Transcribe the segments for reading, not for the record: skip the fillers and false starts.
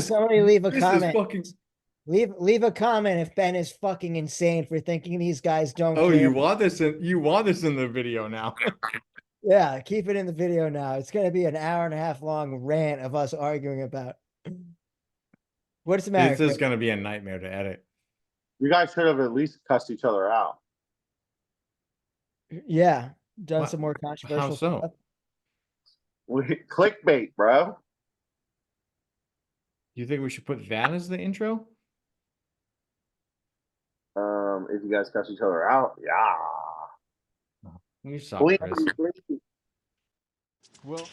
Somebody leave a this is comment. fucking. Leave a comment if Ben is fucking insane for thinking these guys don't Oh, care. you want this in the video now. Yeah, keep it in the video now. It's gonna be an hour and a half long rant of us arguing about what's the matter, This is Chris? going to be a nightmare to edit. You guys should have at least cussed each other out. Yeah, done What? some more How controversial so? stuff. Clickbait, bro. You think we should put that as the intro? If you guys cuss each other out, yeah. You suck, Bleep, Chris. bleep. Well,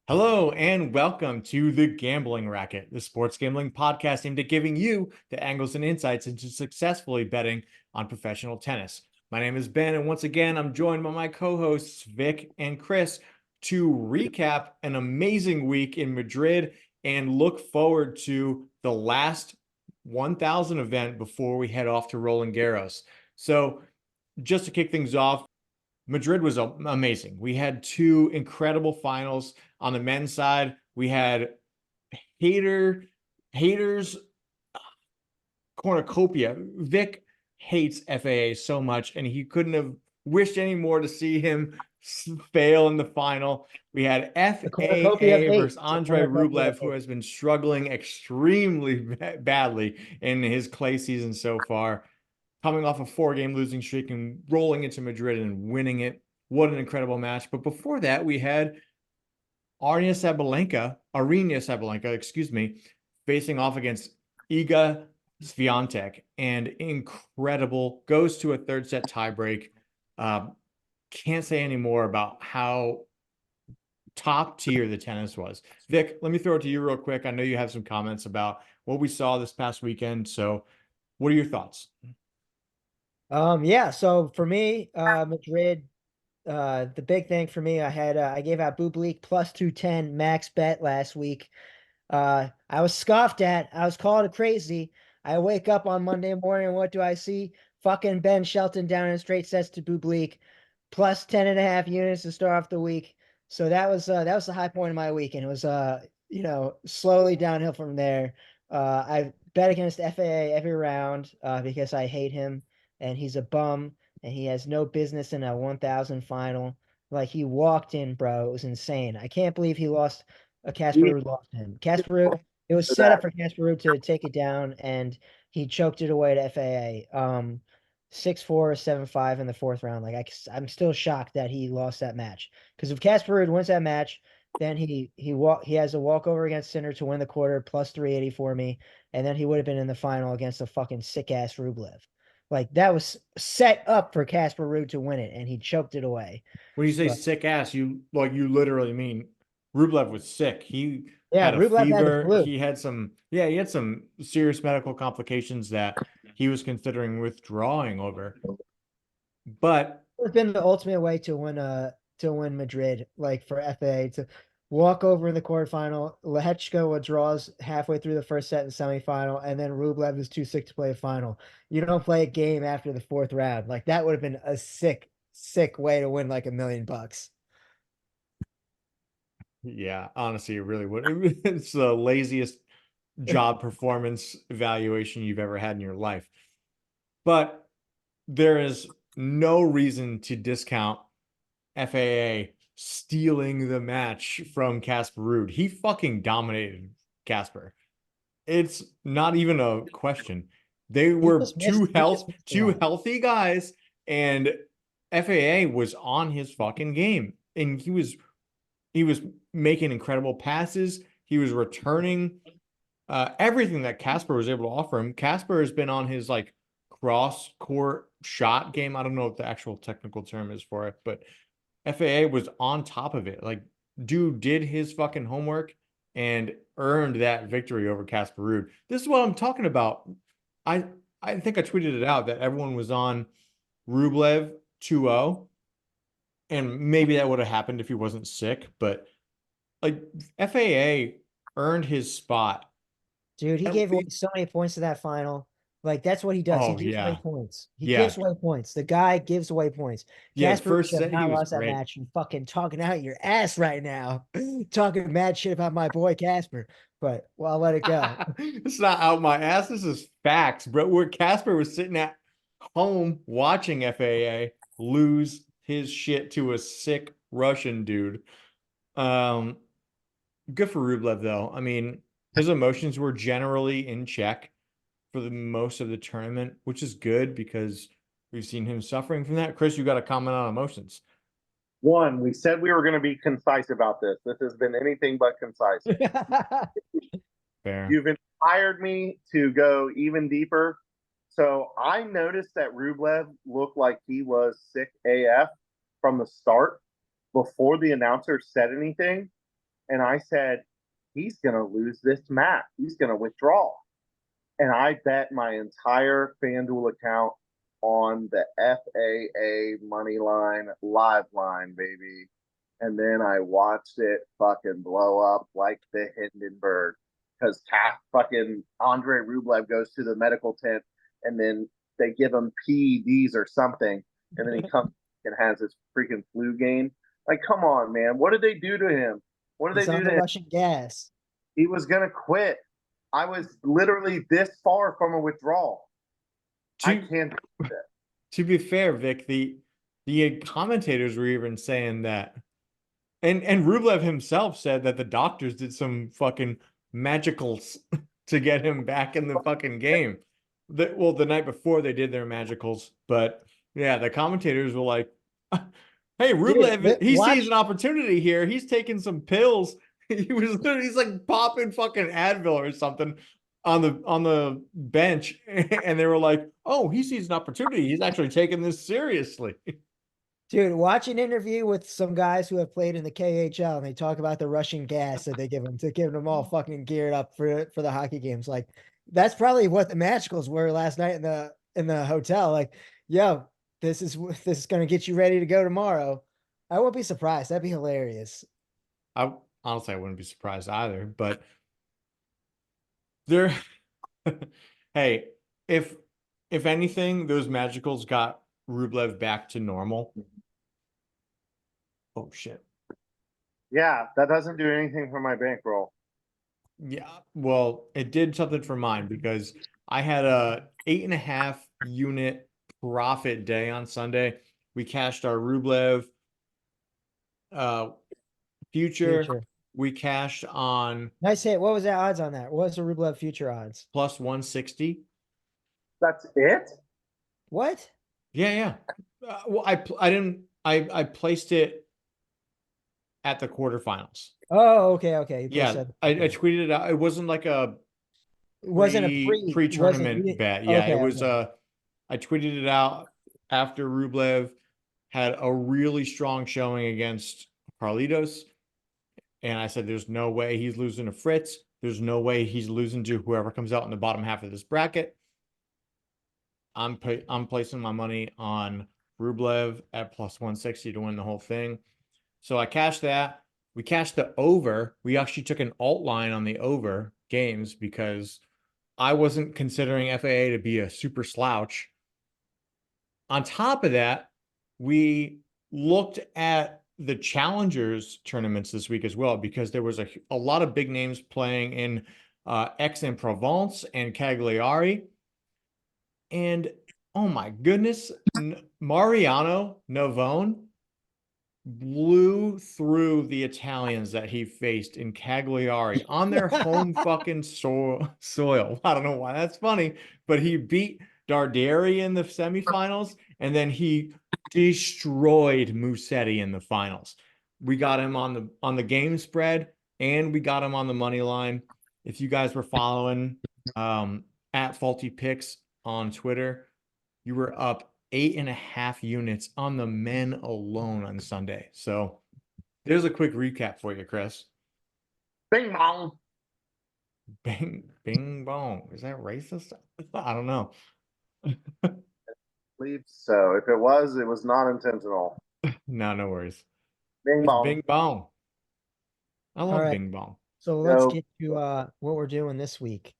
hello and welcome to the Gambling Racket, the sports gambling podcast aimed at giving you the angles and insights into successfully betting on professional tennis. My name is Ben, and once again, I'm joined by my co-hosts Vic and Chris to recap an amazing week in Madrid and look forward to the last 1000 event before we head off to Roland Garros. So just to kick things off, Madrid was amazing. We had two incredible finals. On the men's side, we had haters cornucopia. Vic hates FAA so much, and he couldn't have wished any more to see him fail in the final. We had FAA versus Andrei Rublev, who has been struggling extremely badly in his clay season so far, coming off a 4-game losing streak and rolling into Madrid and winning it. What an incredible match. But before that, we had Aryna Sabalenka, facing off against Iga Swiatek, and incredible, goes to a third set tiebreak. Can't say any more about how top tier the tennis was. Vic, let me throw it to you real quick. I know you have some comments about what we saw this past weekend. So what are your thoughts? Yeah, so for me, Madrid, the big thing for me, I gave out Bublik plus 210 max bet last week. I was scoffed at. I was called crazy. I wake up on Monday morning, and what do I see? Fucking Ben Shelton down in straight sets to Bublik, plus 10.5 units to start off the week. So that was the high point of my week, and it was slowly downhill from there. I bet against FAA every round because I hate him and he's a bum and he has no business in a 1000 final. Like, he walked in, bro. It was insane. I can't believe he lost. Casper Ruud lost to him. It was set up for Casper Ruud to take it down, and he choked it away to FAA. 6-4, 7-5 in the fourth round. Like, I'm still shocked that he lost that match. Because if Casper Ruud wins that match, then he has a walkover against Sinner to win the quarter, plus 380 for me, and then he would have been in the final against a fucking sick ass Rublev. Like, that was set up for Casper Ruud to win it, and he choked it away. When you say sick ass, you literally mean Rublev was sick. He had a Rublev had the fever. flu. He had some serious medical complications that he was considering withdrawing over. But It's been the ultimate way to win Madrid, like for FA, to walk over in the quarterfinal. Lehechka withdraws halfway through the first set in the semifinal, and then Rublev is too sick to play a final. You don't play a game after the fourth round. Like, that would have been a sick way to win like $1 million. yeah, honestly, it really would. It's the laziest job performance evaluation you've ever had in your life. But there is no reason to discount FAA stealing the match from Casper Ruud. He fucking dominated Casper. It's not even a question. They were two healthy guys, and FAA was on his fucking game, and he was making incredible passes. He was returning everything that Casper was able to offer him. Casper has been on his like cross court shot game. I don't know what the actual technical term is for it, but FAA was on top of it. Like, dude did his fucking homework and earned that victory over Casper Ruud. This is what I'm talking about. I think I tweeted it out that everyone was on Rublev 2-0, and maybe that would have happened if he wasn't sick, but like, FAA earned his spot. Dude, he gave away so many points to that final. Like that's what he does. He Oh gives away yeah. points. He Yeah. gives away points. The guy gives away points. Yeah. The Casper first should have set he not was lost that great. match. You fucking talking out your ass right now, talking mad shit about my boy Casper. But well, I'll let it go. It's not out my ass. This is facts, bro. Where Casper was sitting at home watching FAA lose his shit to a sick Russian dude. Um, Good for Rublev though. I mean, his emotions were generally in check for the most of the tournament, which is good because we've seen him suffering from that. Chris, you got to comment on emotions. One, we said we were going to be concise about this. This has been anything but concise. Fair. You've inspired me to go even deeper. So I noticed that Rublev looked like he was sick AF from the start before the announcer said anything. And I said, he's going to lose this match. He's going to withdraw. And I bet my entire FanDuel account on the FAA money line, live line, baby. And then I watched it fucking blow up like the Hindenburg because fucking Andre Rublev goes to the medical tent and then they give him PEDs or something. And then he comes and has his freaking flu game. Like, come on, man. What did they do to him? What did He's they do on to the him? Russian gas. He was going to quit. I was literally this far from a withdrawal. I can't do that. To be fair, Vic, the commentators were even saying that, and Rublev himself said that the doctors did some fucking magicals to get him back in the fucking game. Well, the night before they did their magicals, but yeah, the commentators were like, "Hey, Rublev, Dude, he sees an opportunity here. He's taking some pills. He's like popping fucking Advil or something on the bench, and they were like, "Oh, he sees an opportunity. He's actually taking this seriously." Dude, watch an interview with some guys who have played in the KHL and they talk about the Russian gas that they give them to give them all fucking geared up for the hockey games. Like that's probably what the magicals were last night in the hotel. Like, yo, this is gonna get you ready to go tomorrow. I won't be surprised. That'd be hilarious. I honestly I wouldn't be surprised either, but there hey, if anything, those magicals got Rublev back to normal. Oh shit. Yeah, that doesn't do anything for my bankroll. Yeah, well, it did something for mine because I had a 8.5 unit profit day on Sunday. We cashed our Rublev uh future. We cashed on Nice hit. What was the odds on that? What was the Rublev future odds? plus 160. That's it? What? Yeah. Well, I placed it at the quarterfinals. Oh, okay. Yeah, I tweeted it out. It wasn't like a It wasn't a pre-tournament bet. Yeah, it was okay. I tweeted it out after Rublev had a really strong showing against Carlitos. And I said, there's no way he's losing to Fritz. There's no way he's losing to whoever comes out in the bottom half of this bracket. I'm placing my money on Rublev at plus 160 to win the whole thing. So I cashed that. We cashed the over. We actually took an alt line on the over games because I wasn't considering FAA to be a super slouch. On top of that, we looked at the challengers tournaments this week as well because there was a lot of big names playing in Aix-en-Provence and Cagliari. And oh my goodness, Mariano Navone blew through the Italians that he faced in Cagliari on their home fucking soil. I don't know why that's funny, but he beat Darderi in the semifinals, and then he destroyed Musetti in the finals. We got him on the game spread, and we got him on the money line. If you guys were following at Faulty Picks on Twitter, you were up 8.5 units on the men alone on Sunday. So there's a quick recap for you, Chris. Bing bong. Bing bong. Is that racist? I don't know. I believe so. If it was not intentional. No worries. Bing bong. Bing bong. I love All right. Bing bong. So let's get to what we're doing this week.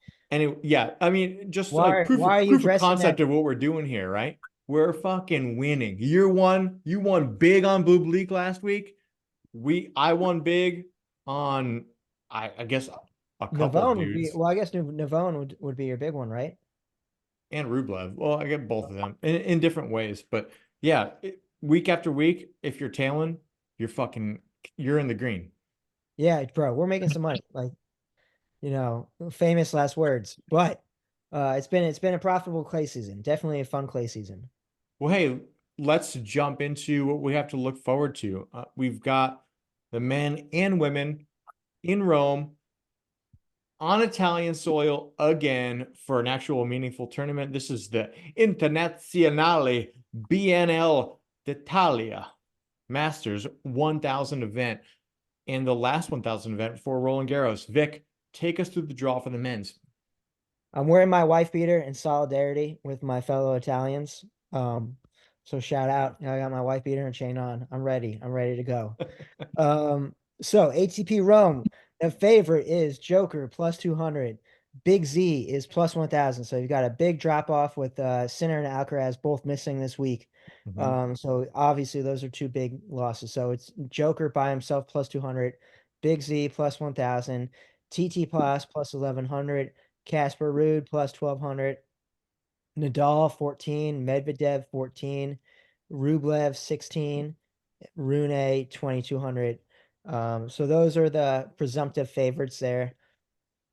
I mean, just Why like why are you proof of dressing concept that? of what we're doing here, right? We're fucking winning. Year one, you won big on Blue Bleak last week. I won big on I guess a couple Navone would be, dudes well, I guess Navone would be your big one, right? and Rublev. Well, I get both of them in different ways, but yeah, week after week, if you're tailing, you're in the green. Yeah, bro, we're making some money. Like, famous last words. But it's been a profitable clay season. Definitely a fun clay season. Well, hey, let's jump into what we have to look forward to. We've got the men and women in Rome on Italian soil again for an actual meaningful tournament. This is the Internazionale BNL d'Italia Masters 1000 event and the last 1000 event for Roland Garros. Vic, take us through the draw for the men's. I'm wearing my wife beater in solidarity with my fellow Italians. So shout out. I got my wife beater and chain on. I'm ready. I'm ready to go. So ATP Rome, the favorite is Joker plus 200. Big Z is plus 1000. So you've got a big drop off with Sinner and Alcaraz both missing this week. So obviously those are two big losses. So it's Joker by himself plus 200, Big Z plus 1000, TT plus 1100, Casper Ruud plus 1200, Nadal 14, Medvedev 14, Rublev 16, Rune 2200. So those are the presumptive favorites there.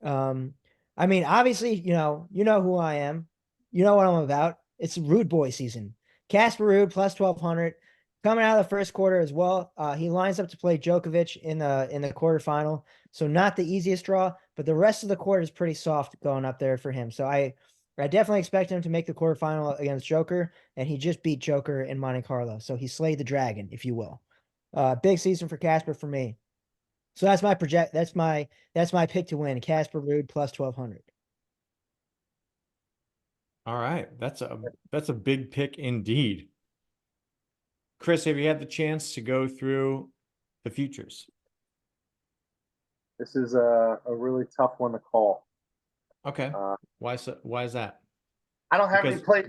I mean, obviously, you know who I am. You know what I'm about. It's Rude Boy season. Casper Ruud plus 1200 coming out of the first quarter as well. He lines up to play Djokovic in the quarterfinal. So not the easiest draw, but the rest of the quarter is pretty soft going up there for him. So I definitely expect him to make the quarterfinal against Joker, and he just beat Joker in Monte Carlo. So he slayed the dragon, if you will. Big season for Casper for me. So that's my project. That's my pick to win. Casper Ruud plus 1200. All right, that's a big pick indeed. Chris, have you had the chance to go through the futures? This is a really tough one to call. Okay. Why is that? I don't have any Because plays.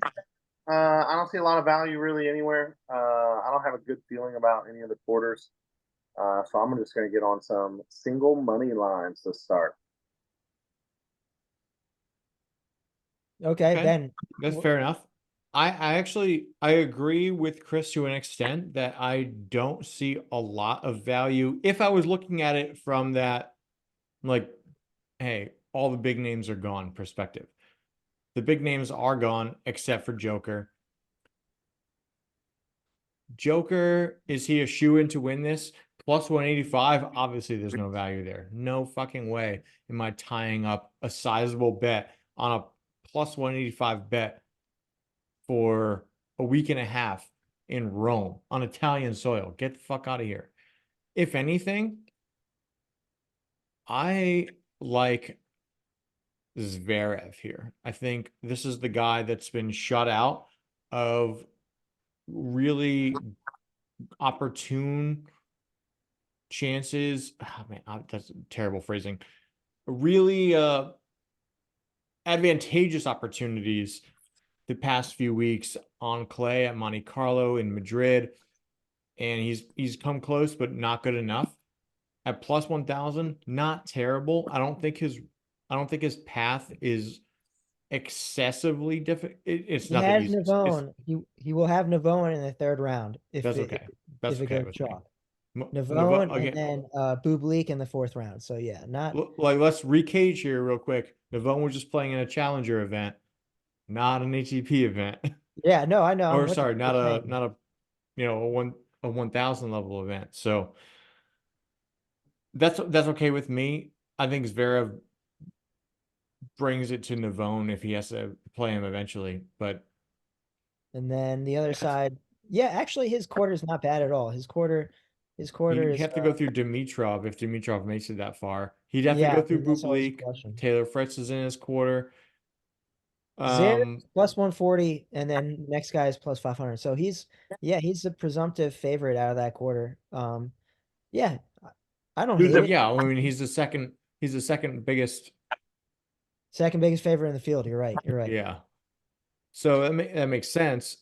I don't see a lot of value really anywhere. I don't have a good feeling about any of the quarters. So I'm just going to get on some single money lines to start. Okay, okay, Ben. that's fair enough. I agree with Chris to an extent that I don't see a lot of value if I was looking at it from that, like, hey, all the big names are gone perspective. The big names are gone except for Joker. Joker, is he a shoe-in to win this? Plus 185, obviously there's no value there. No fucking way am I tying up a sizable bet on a plus 185 bet for a week and a half in Rome on Italian soil. Get the fuck out of here. If anything, I like Zverev here. I think this is the guy that's been shut out of really opportune chances. Oh, man, that's terrible phrasing. Really advantageous opportunities the past few weeks on clay at Monte Carlo in Madrid, and he's come close, but not good enough. At plus 1000, not terrible. I don't think his path is excessively difficult. It's He not the has easiest. Navone. He will have Navone in the third round if That's it okay. That's if it okay goes with me. chalk. Navone and Again, then Bublik in the fourth round. So yeah, not like let's recage here real quick. Navone was just playing in a challenger event, not an ATP event. yeah, no, I know. Or What sorry, you're saying. not a a 1000 level event. So that's okay with me. I think Zverev brings it to Navone if he has to play him eventually. But And then the other side, yeah, actually his quarter is not bad at all. His quarter he'd is have to go through Dimitrov if Dimitrov makes it that far. He'd have to yeah, go I through mean, that's always a Bublik. question. Taylor Fritz is in his quarter. Zverev Um, plus 140, and then next guy is plus 500. So he's the presumptive favorite out of that quarter. Yeah, I don't hate it. yeah, I mean he's the second biggest Second biggest favorite in the field. You're right. You're right. Yeah. So that makes sense.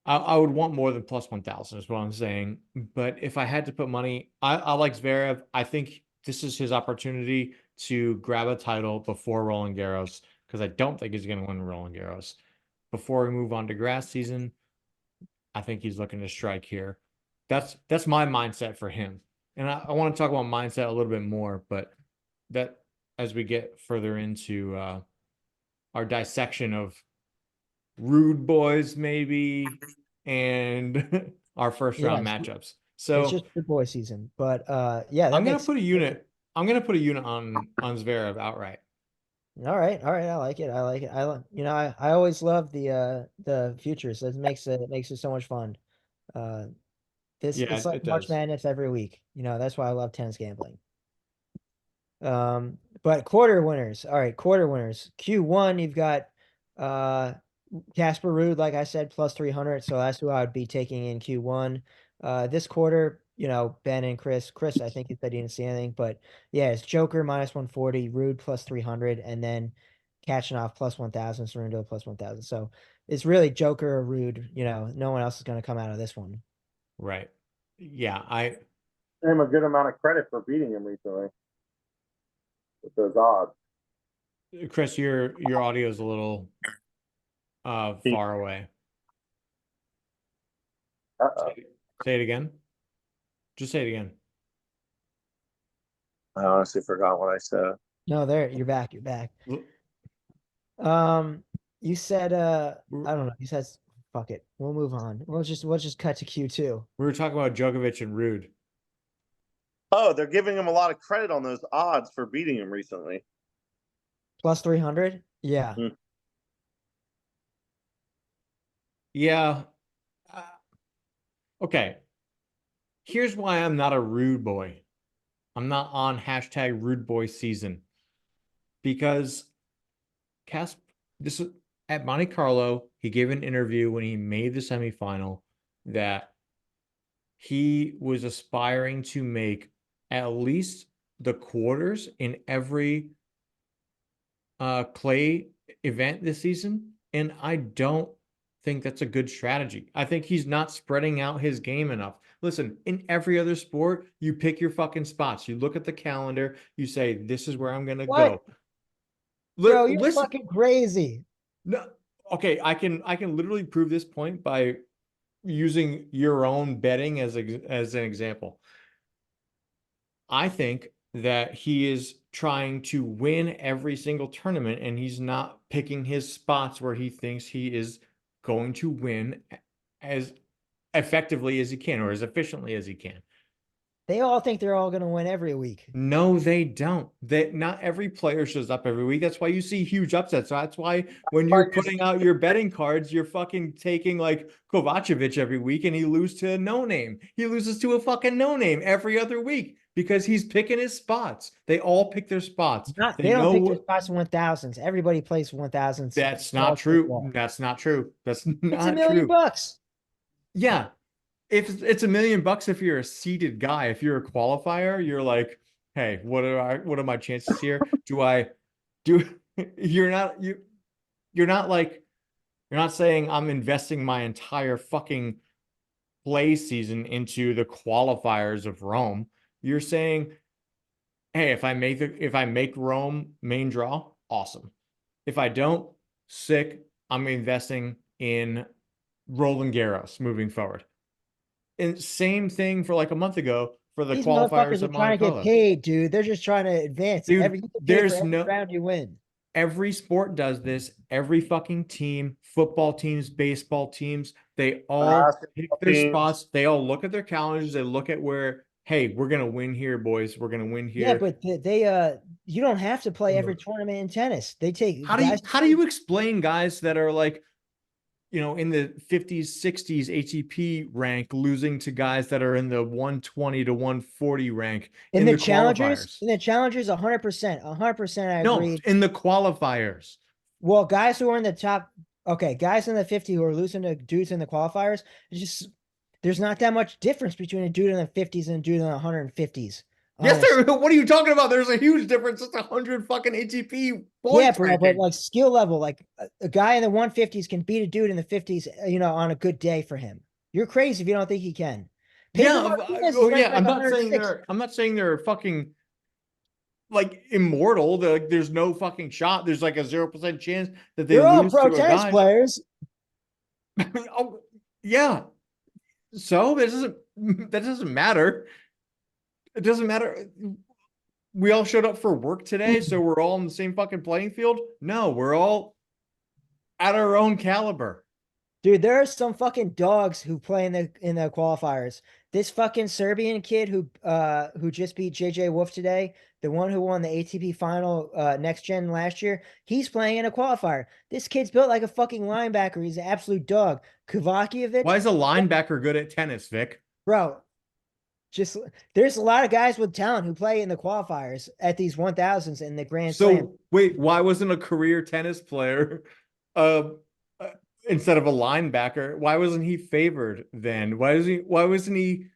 I would want more than plus 1,000 is what I'm saying. But if I had to put money, I like Zverev. I think this is his opportunity to grab a title before Roland Garros, because I don't think he's going to win Roland Garros. Before we move on to grass season, I think he's looking to strike here. That's my mindset for him. And I want to talk about mindset a little bit more, but that as we get further into our dissection of rude boys, maybe, and our first round Yes, matchups. it's So just good boy season. But yeah, that I'm gonna makes put a unit. I'm gonna put a unit on Zverev outright. all right. All right. I like it. I like it. I always love the futures. It makes it so much fun. Uh, Yeah, it's like it March does. Madness every week. That's why I love tennis gambling. But quarter winners. All right, quarter winners. Q1, you've got uh Casper Ruud, like I said, plus 300. So that's who I would be taking in Q1. This quarter, Ben and Chris. Chris, I think he said he didn't see anything, but yeah, it's Joker minus 140, Ruud plus 300, and then Kachanov plus 1,000, Cerrundo plus 1,000. So it's really Joker or Ruud. No one else is going to come out of this one. Right. Yeah, Him a good amount of credit for beating him recently with those odds. Chris, your audio is a little far away. Uh-oh. Say it again. Just say it again. I honestly forgot what I said. No, there, you're back. You're back. You said I don't know. You said fuck it. We'll move on. We'll just cut to Q2. We were talking about Djokovic and Rude. Oh, they're giving him a lot of credit on those odds for beating him recently. Plus 300? Yeah. Mm. Yeah. Okay. Here's why I'm not a rude boy. I'm not on hashtag rude boy season, because this at Monte Carlo, he gave an interview when he made the semifinal that he was aspiring to make at least the quarters in every clay event this season. And I don't think that's a good strategy. I think he's not spreading out his game enough. Listen, in every other sport, you pick your fucking spots. You look at the calendar, you say, this is where I'm going to go. Bro, you're Listen, fucking crazy. no, okay, I can literally prove this point by using your own betting as an example. I think that he is trying to win every single tournament, and he's not picking his spots where he thinks he is going to win as effectively as he can, or as efficiently as he can. They all think they're all going to win every week. No, they don't. Not every player shows up every week. That's why you see huge upsets. So that's why when you're putting out your betting cards, you're fucking taking like Kovacevic every week, and he loses to a no name. He loses to a fucking no name every other week because he's picking his spots. They all pick their spots. They don't pick their spots 1,000s. Everybody plays 1,000s. That's not true. That's not true. That's not It's $1 true. million. Yeah. If it's $1 million if you're a seeded guy. If you're a qualifier, you're like, hey, what are my chances here? You're not saying I'm investing my entire fucking play season into the qualifiers of Rome. You're saying, hey, if I make Rome main draw, awesome. If I don't, sick. I'm investing in Roland Garros moving forward. And same thing for like a month ago for the These qualifiers motherfuckers are at trying Monte to get Carlo. paid, dude. They're just trying to advance. Dude, You get paid for every round you win. Every sport does this. Every fucking team, football teams, baseball teams, they all pick their spots. They all look at their calendars. They look at where, hey, we're gonna win here, boys. We're gonna win here. Yeah, but they you don't have to play every tournament in tennis. They take how do you explain guys that are like, in the 50s, 60s ATP rank, losing to guys that are in the 120 to 140 rank in the challengers? Qualifiers? In the challengers, 100%, 100%. I agree. No, in the qualifiers. Well, guys who are in the top, okay, guys in the 50 who are losing to dudes in the qualifiers, there's not that much difference between a dude in the 50s and a dude in the 150s. Yes, honestly. there. What are you talking about? There's a huge difference. It's 100 fucking ATP Yeah, points bro, but ranking. like skill level, like a guy in the 150s can beat a dude in the 50s, on a good day for him. You're crazy if you don't think he can. Pedro Yeah. Martinez is Oh ranked yeah. like 106. I'm not saying they're fucking like immortal. Like there's no fucking shot. There's like a 0% chance that they They're all lose pro to a tennis guy. players. Oh, yeah. So that doesn't matter. It doesn't matter. We all showed up for work today, so we're all in the same fucking playing field. No, we're all at our own caliber. Dude, there are some fucking dogs who play in the qualifiers. This fucking Serbian kid who just beat JJ Wolf today, the one who won the ATP final next gen last year, he's playing in a qualifier. This kid's built like a fucking linebacker. He's an absolute dog. Why Kovacevic, is a linebacker good at tennis, Vic? bro, just there's a lot of guys with talent who play in the qualifiers at these 1000s in the Grand Slam. So wait, why wasn't a career tennis player uh, uh, instead of a linebacker? Why wasn't he favored then? Why wasn't he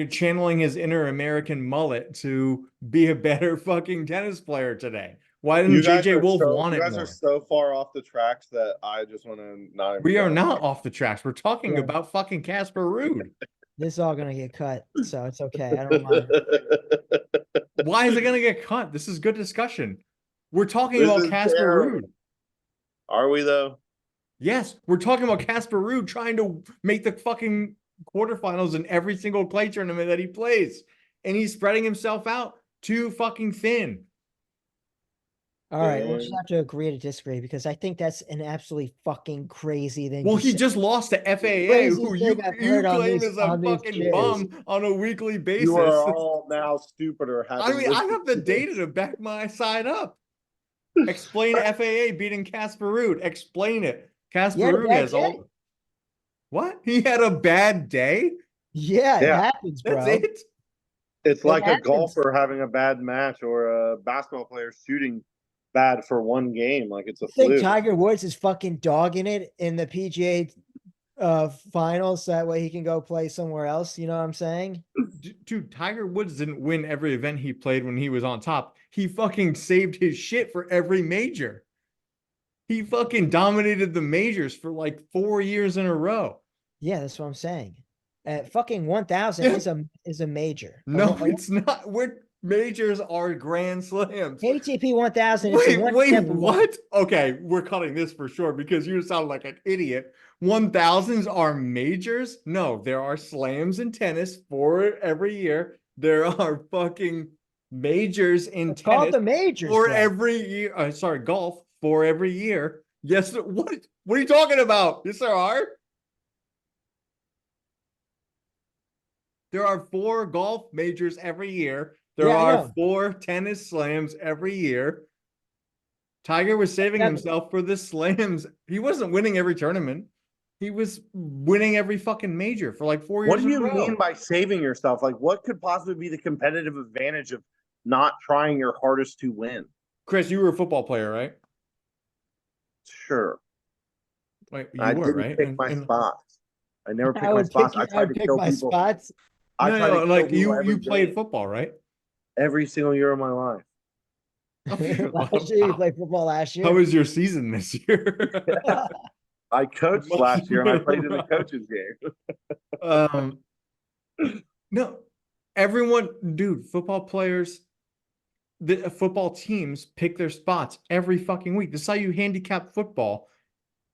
channeling his inner American mullet to be a better fucking tennis player today? Why didn't JJ Wolf want you it guys are more? so far off the tracks that I just want to not even We are go. not off the tracks. We're talking Yeah. about fucking Casper Ruud. This is all gonna get cut, so it's okay. I don't mind. Why is it going to get cut? This is good discussion. We're talking This about is Casper terrible. Ruud. Are we though? Yes, we're talking about Casper Ruud trying to make the fucking quarterfinals in every single clay tournament that he plays. And he's spreading himself out too fucking thin. All right, we'll just have to agree to disagree because I think that's an absolutely fucking crazy thing Well, to he say. just lost to FAA, Craziest who thing I've you heard on claim these is a fucking chairs. bum on a weekly basis. You are all now stupider. I mean, I have the data to back my side up. Explain FAA beating Casper Ruud. Explain it. Casper Ruud has all. What? He had a bad day? Yeah, it Yeah. happens, bro. That's it? It's like a happens. golfer having a bad match or a basketball player shooting bad for one game. Like it's a I think fluke. Tiger Woods is fucking dogging it in the PGA finals so that way he can go play somewhere else. You know what I'm saying? Dude, Tiger Woods didn't win every event he played when he was on top. He fucking saved his shit for every major. He fucking dominated the majors for like 4 years in a row. Yeah, that's what I'm saying. Fucking 1000 is a major. No, it's not. Majors are grand slams. ATP 1000 Wait, is the one wait, what? Okay, we're cutting this for sure because you sound like an idiot. 1000s are majors? No, there are slams in tennis for every year. There are fucking majors in It's called tennis the majors, for bro. every year. Sorry, golf for every year. Yes, what are you talking about? Yes, there are. There are 4 golf majors every year. There Yeah, I are know. 4 tennis slams every year. Tiger was saving himself for the slams. He wasn't winning every tournament. He was winning every fucking major for like 4 years. What do in you a row. mean by saving yourself? Like, what could possibly be the competitive advantage of not trying your hardest to win? Chris, you were a football player, right? Sure. Wait, I were, didn't right? pick my spots. I never picked I my would spots. pick, I I tried would to pick kill my people. spots. I No, tried to kill like people you every played day, football, right? every single year of my life. Last year, you played football last How year. was your season this year? I coached last year and I played in the coaches game. No, everyone, dude, football players, the football teams pick their spots every fucking week. This is how you handicap football.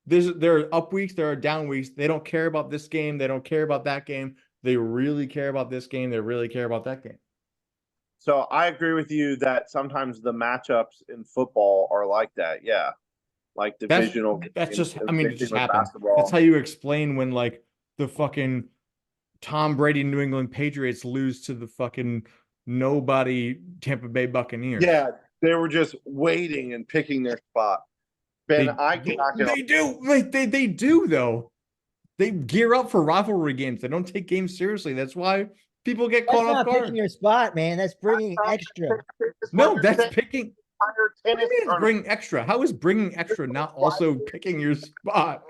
There are up weeks, there are down weeks. They don't care about this game. They don't care about that game. They really care about this game. They really care about that game. So I agree with you that sometimes the matchups in football are like that. Yeah. Like divisional. That's just, I mean, it just happens. Basketball. That's how you explain when like the fucking Tom Brady New England Patriots lose to the fucking nobody Tampa Bay Buccaneers. Yeah, they were just waiting and picking their spot. Ben, they do. Like they do though. They gear up for rivalry games. They don't take games seriously. That's why people get caught off That's not guard. picking your spot, man. That's bringing extra. No, that's picking. Tennis It's bringing extra. How is bringing extra not also picking your spot?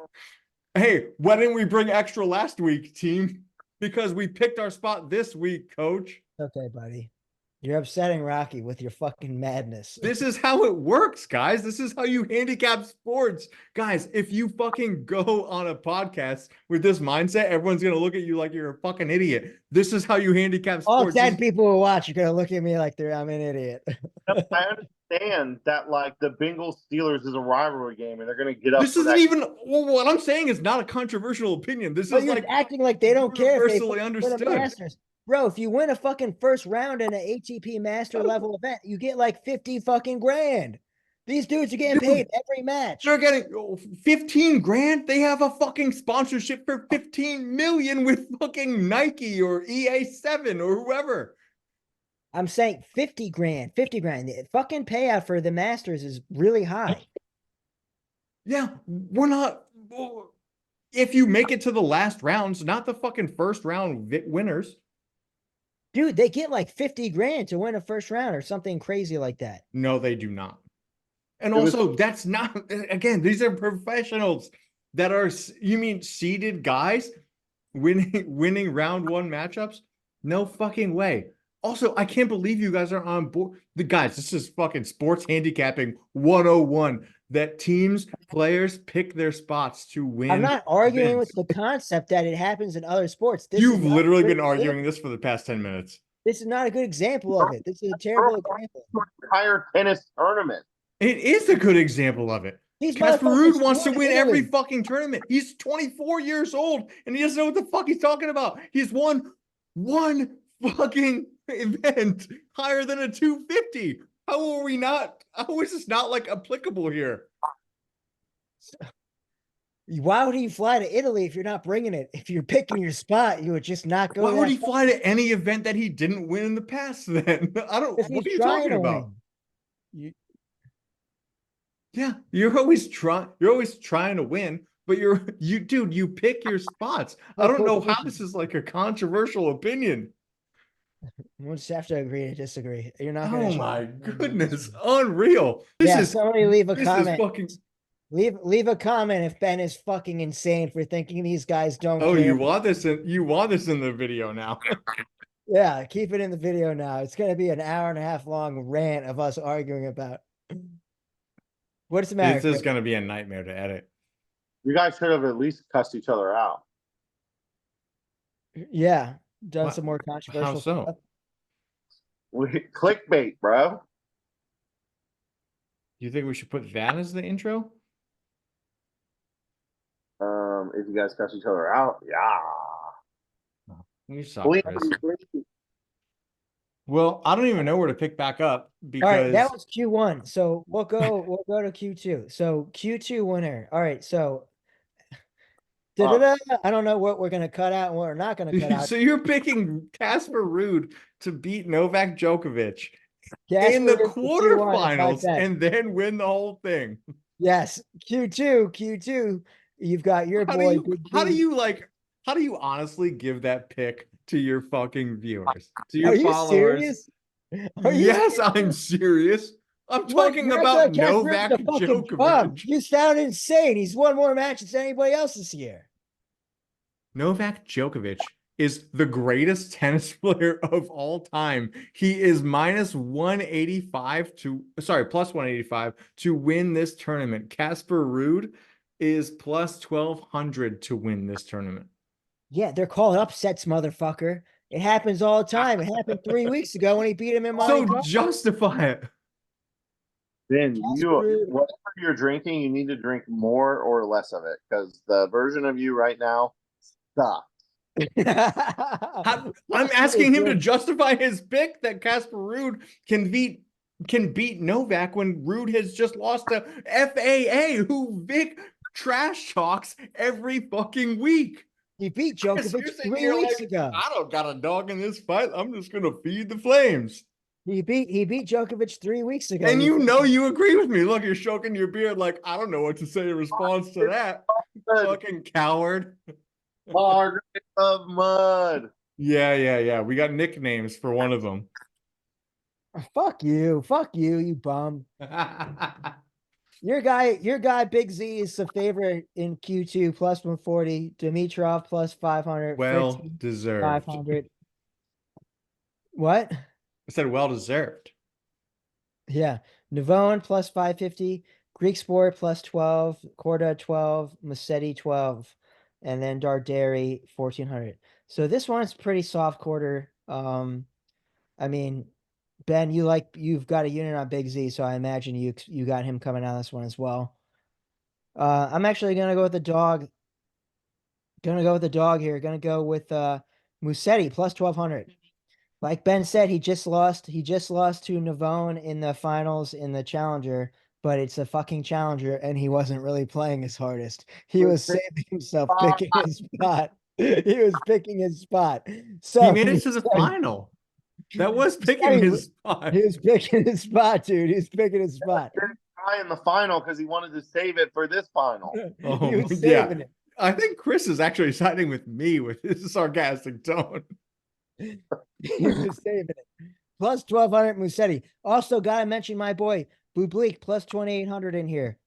Hey, why didn't we bring extra last week, team? Because we picked our spot this week, coach. Okay, buddy. You're upsetting Rocky with your fucking madness. This is how it works, guys. This is how you handicap sports. Guys, if you fucking go on a podcast with this mindset, everyone's going to look at you like you're a fucking idiot. This is how you handicap All sports. 10 people who watch are going to look at me like I'm an idiot. I understand that like the Bengals Steelers is a rivalry game, and they're going to get up. This isn't even what I'm saying is not a controversial opinion. This But is you're like acting like they don't care if they universally win understood. the Masters. Bro, if you win a fucking first round in an ATP Master level event, you get like 50 fucking grand. These dudes are getting paid every match. They're getting 15 grand. They have a fucking sponsorship for 15 million with fucking Nike or EA7 or whoever. I'm saying 50 grand. The fucking payout for the Masters is really high. Yeah, we're not. If you make it to the last rounds, not the fucking first round winners. Dude, they get like 50 grand to win a first round or something crazy like that. No, they do not. And also, that's not, again, these are professionals that are, you mean seeded guys winning round one matchups? No fucking way. Also, I can't believe you guys are on board. The guys, this is fucking sports handicapping 101. That teams, players pick their spots to win. I'm not arguing events. with the concept that it happens in other sports. You've literally been arguing this for the past 10 minutes. This is not a good example of it. This is a terrible example. Entire tennis tournament. It is a good example of it. Casper Ruud wants to win every fucking tournament. He's 24 years old and he doesn't know what the fuck he's talking about. He's won one fucking event higher than a 250. How is this not like applicable here? Why would he fly to Italy if you're not bringing it? If you're picking your spot, you would just not go. Why would he fly to any event that he didn't win in the past then? I don't, what are you talking about? Yeah, you're always trying to win, but you pick your spots. I don't know how this is like a controversial opinion. We'll just have to agree to disagree. You're not. Oh my goodness, unreal! Somebody leave a comment. Leave a comment if Ben is fucking insane for thinking these guys don't. Oh, care. You want this in the video now? Yeah, keep it in the video now. It's gonna be an hour and a half long rant of us arguing about. What's the matter? This is gonna be a nightmare to edit. You guys should have at least cussed each other out. Yeah. Done some more controversial How so? stuff. Clickbait, bro. You think we should put that as the intro? If you guys cuss each other out, yeah. You suck, Chris. Well, I don't even know where to pick back up because all right, that was Q1. So we'll go to Q2. So Q2 winner. All right, so I don't know what we're gonna cut out and what we're not gonna cut out. So you're picking Casper Ruud to beat Novak Djokovic in the quarterfinals and then win the whole thing. Yes, Q2. You've got your boy. How do you honestly give that pick to your fucking viewers, to your followers? Yes, I'm serious. I'm talking about Novak Djokovic. You sound insane. He's won more matches than anybody else this year. Novak Djokovic is the greatest tennis player of all time. He is plus 185 to win this tournament. Casper Ruud is plus 1,200 to win this tournament. Yeah, they're called upsets, motherfucker. It happens all the time. It happened 3 weeks ago when he beat him in Monte Carlo. So justify it. Then whatever you're drinking, you need to drink more or less of it because the version of you right now sucks. I'm asking him to justify his pick that Casper Ruud can beat Novak when Ruud has just lost to FAA, who Vic trash talks every fucking week. He beat Djokovic 3 weeks ago. I don't got a dog in this fight. I'm just gonna feed the flames. He beat Djokovic 3 weeks ago. And you agree with me. Look, you're stroking your beard like I don't know what to say in response to that. Fucking coward. Margaret of Mud. Yeah. We got nicknames for one of them. Fuck you, you bum. Your guy, Big Z, is the favorite in Q2 plus 140. Dimitrov plus 500. Well deserved. 500. What? I said well deserved. Yeah. Navone plus 550, Greek Sport plus 12, Corda 12, Musetti 12, and then Darderi 1400. So this one's pretty soft quarter. I mean, Ben, you've got a unit on Big Z, so I imagine you got him coming out of this one as well. I'm actually gonna go with the dog. Gonna go with the dog here. Gonna go with Musetti plus 1200. Like Ben said, he just lost to Navone in the finals in the Challenger, but it's a fucking Challenger, and he wasn't really playing his hardest. He was saving himself, picking his spot. He was picking his spot. So He made it to the final. That was picking his spot. He was picking his spot, dude. He was picking his spot. Try in the final because he wanted to save it for this final. He was saving it. I think Chris is actually siding with me with his sarcastic tone. He was saving it. Plus 1200 Musetti. Also, gotta mention my boy Bublik plus 2800 in here.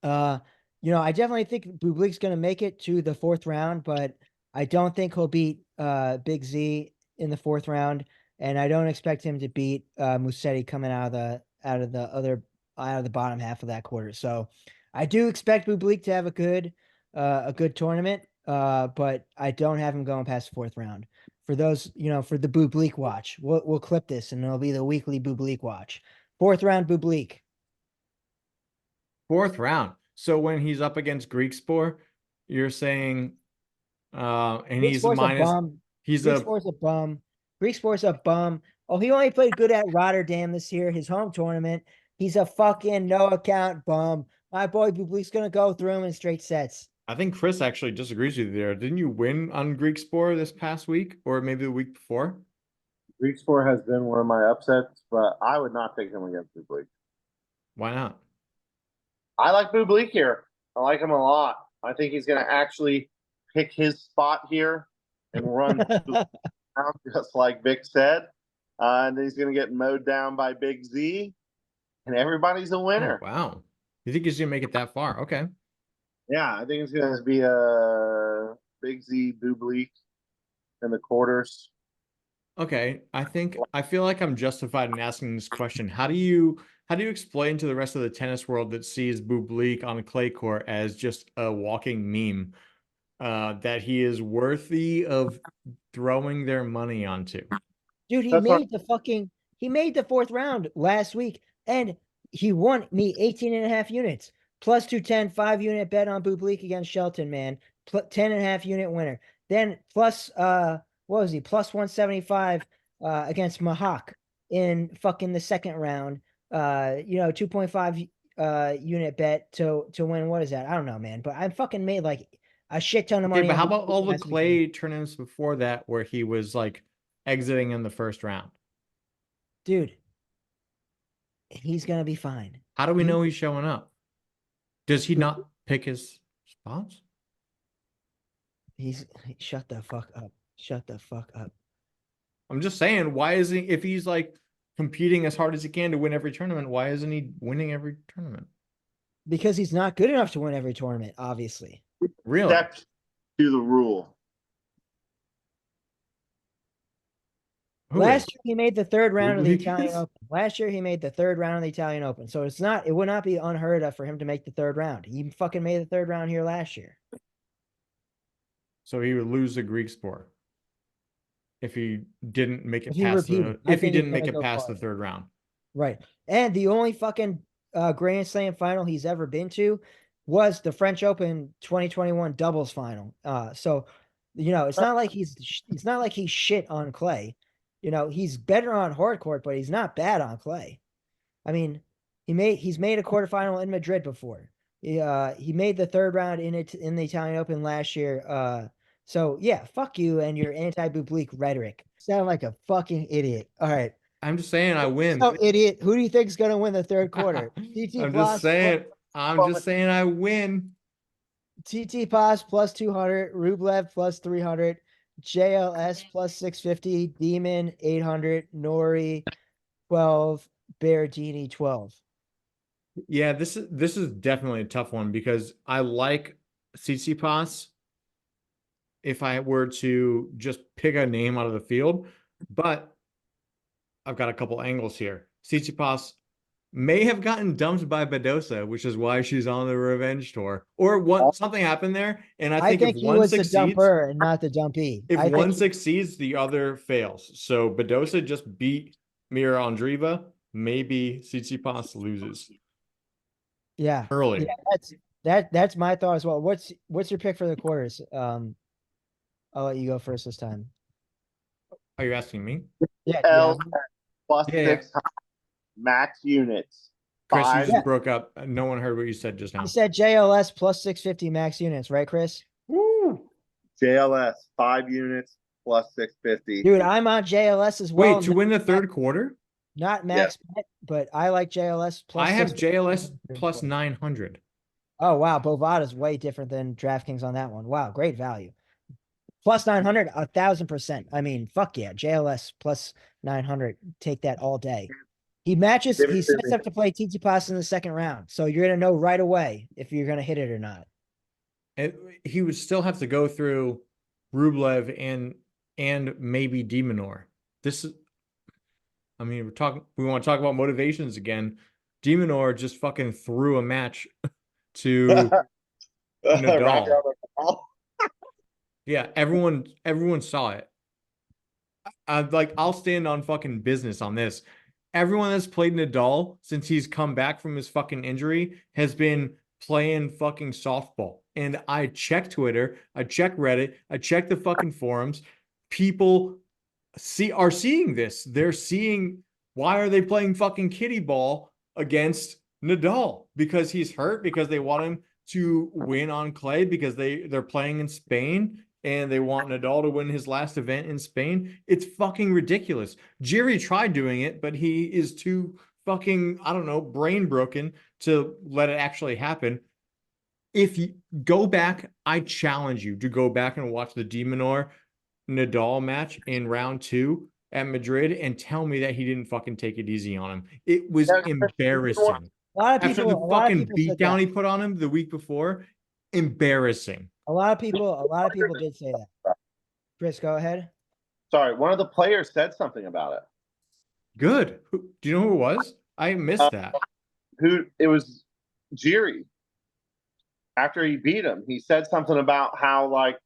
I definitely think Bublik's gonna make it to the fourth round, but I don't think he'll beat Big Z in the fourth round, and I don't expect him to beat Musetti coming out of the bottom half of that quarter. So I do expect Bublik to have a good tournament, but I don't have him going past the fourth round. For those, for the Bublik watch, we'll clip this and it'll be the weekly Bublik watch. Fourth round Bublik. Fourth round. So when he's up against Greek Sport, you're saying, and Greek he's Sport's minus. a bum. He's Greek Sport's a bum. Greek Sport's a bum. Oh, he only played good at Rotterdam this year, his home tournament. He's a fucking no account bum. My boy Bublik's gonna go through him in straight sets. I think Chris actually disagrees with you there. Didn't you win on Greek Sport this past week, or maybe the week before? Greek Sport has been one of my upsets, but I would not take him against Bublik. Why not? I like Bublik here. I like him a lot. I think he's going to actually pick his spot here and run down, just like Vic said. And then he's going to get mowed down by Big Z, and everybody's a winner. Oh, wow. You think he's going to make it that far? Okay. Yeah, I think it's going to be a Big Z Bublik in the quarters. Okay. I feel like I'm justified in asking this question. How do you explain to the rest of the tennis world that sees Bublik on a clay court as just a walking meme that he is worthy of throwing their money onto? Dude, he made the fourth round last week, and he won me 18.5 units. Plus 210, 5-unit bet on Bublik against Shelton, man. 10.5 unit winner. Then plus what was he? Plus 175 against Mahak in fucking the second round. 2.5 unit bet to win. What is that? I don't know, man. But I fucking made like a shit ton of money. Okay, but how about all the clay tournaments before that where he was like exiting in the first round? Dude, he's gonna be fine. How do we know he's showing up? Does he not pick his spots? Shut the fuck up. Shut the fuck up. I'm just saying, why isn't he, if he's like competing as hard as he can to win every tournament, why isn't he winning every tournament? Because he's not good enough to win every tournament, obviously. Really? That's to the rule. Last year he made the third round of the Italian Open. So it would not be unheard of for him to make the third round. He fucking made the third round here last year. So he would lose the Greek Sport if he didn't make it past the third round. Right. And the only fucking Grand Slam final he's ever been to was the French Open 2021 doubles final. So it's not like he's shit on clay. He's better on hard court, but he's not bad on clay. I mean, he's made a quarterfinal in Madrid before. He made the third round in the Italian Open last year. So yeah, fuck you and your anti-Bublik rhetoric. Sound like a fucking idiot. All right. I'm just saying I win. So idiot. Who do you think's gonna win the third quarter? I'm just saying I win. TT Pass plus 200, Rublev plus 300, JLS plus 650, Demon 800, Nori 12, Berardini 12. Yeah, this is definitely a tough one because I like Tsitsipas if I were to just pick a name out of the field, but I've got a couple angles here. Tsitsipas may have gotten dumped by Badosa, which is why she's on the revenge tour. Or what something happened there. And I I think if think he one was the succeeds, dumper and not the dumpee. if I one think succeeds, the other fails. So Badosa just beat Mira Andreeva. Maybe Tsitsipas loses yeah. early. That's my thought as well. What's your pick for the quarters? I'll let you go first this time. Are you asking me? Yeah, L plus Yeah. 600 max units. Chris, you 5 just broke up. No one heard what you said just now. You said JLS plus 650 max units, right, Chris? Woo. JLS 5 units plus 650. Dude, I'm on JLS as well. Wait, to win the third quarter? Not max bet, but I like JLS plus. I have 650. JLS plus 900. Oh wow, Bovada's way different than DraftKings on that one. Wow, great value. Plus 900, 1,000%. I mean, fuck yeah, JLS plus 900. Take that all day. He sets up to play Tsitsipas in the second round. So you're going to know right away if you're going to hit it or not. He would still have to go through Rublev and maybe De Minaur. I mean, we want to talk about motivations again. De Minaur just fucking threw a match to Nadal. Yeah, everyone saw it. I'll stand on fucking business on this. Everyone that's played Nadal since he's come back from his fucking injury has been playing fucking softball. And I check Twitter, I check Reddit, I check the fucking forums. People are seeing this. They're seeing, why are they playing fucking kiddie ball against Nadal? Because he's hurt, because they want him to win on clay, because they're playing in Spain and they want Nadal to win his last event in Spain. It's fucking ridiculous. Jerry tried doing it, but he is too fucking, I don't know, brain broken to let it actually happen. If you go back, I challenge you to go back and watch the De Minaur Nadal match in round 2 at Madrid and tell me that he didn't fucking take it easy on him. It was embarrassing. A lot of After people, the fucking beatdown he put on him the week before, embarrassing. A lot of people did say that. Chris, go ahead. Sorry, one of the players said something about it. Good. Do you know who it was? I missed that. It was Jiri. After he beat him, he said something about how like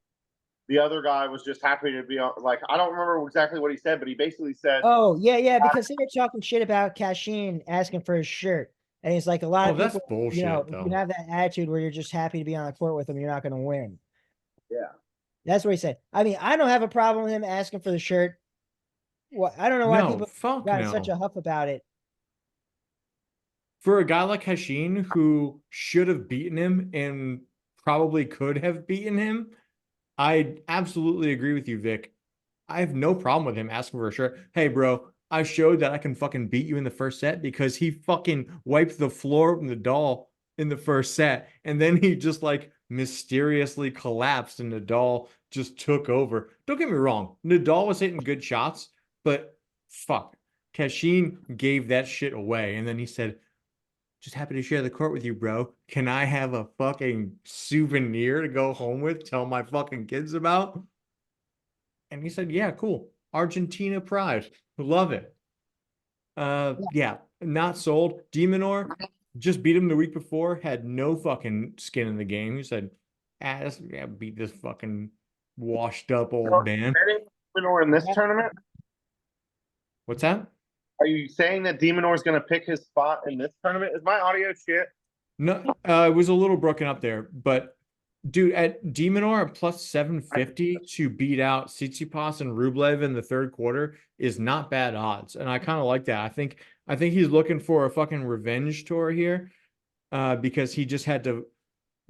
the other guy was just happy to be on. Like, I don't remember exactly what he said, but he basically said, "Oh yeah, because they were talking shit about Cashin asking for his shirt." And he's like, a lot of people, that's bullshit, if though. you have that attitude where you're just happy to be on the court with him, you're not going to win. Yeah. That's what he said. I mean, I don't have a problem with him asking for the shirt. Well, I don't know why people got in such a huff about it. For a guy like Cashin, who should have beaten him and probably could have beaten him, I absolutely agree with you, Vic. I have no problem with him asking for a shirt. Hey, bro, I showed that I can fucking beat you in the first set because he fucking wiped the floor from Nadal in the first set. And then he just like mysteriously collapsed and Nadal just took over. Don't get me wrong. Nadal was hitting good shots, but fuck. Cashin gave that shit away. And then he said, just happy to share the court with you, bro. Can I have a fucking souvenir to go home with? Tell my fucking kids about? And he said, yeah, cool. Argentina pride. Love it. Yeah, not sold. De Minaur just beat him the week before, had no fucking skin in the game. He said, beat this fucking washed up old man. De Minaur in this tournament? What's that? Are you saying that De Minaur is going to pick his spot in this tournament? Is my audio shit? No, it was a little broken up there, but dude, at De Minaur at plus 750 to beat out Tsitsipas and Rublev in the third quarter is not bad odds, and I kind of like that. I think he's looking for a fucking revenge tour here, because he just had to.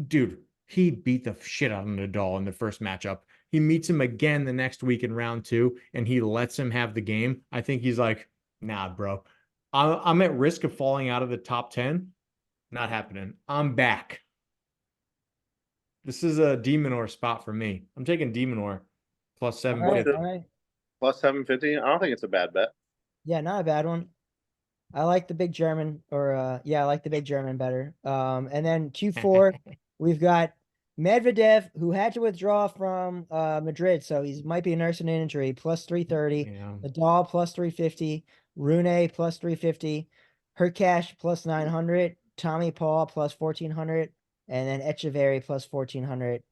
Dude, he beat the shit out of Nadal in the first matchup. He meets him again the next week in round 2, and he lets him have the game. I think he's like, nah, bro, I'm at risk of falling out of the top 10. Not happening. I'm back. This is a De Minaur spot for me. I'm taking De Minaur plus 750. All right. Plus 750? I don't think it's a bad bet. Yeah, not a bad one. I like the big German, I like the big German better. And then Q4, we've got Medvedev, who had to withdraw from Madrid, so he might be nursing an injury, plus 330. Yeah. Nadal plus 350. Rune plus 350, Hurkacz plus 900, Tommy Paul plus 1400, and then Echeverry plus 1400,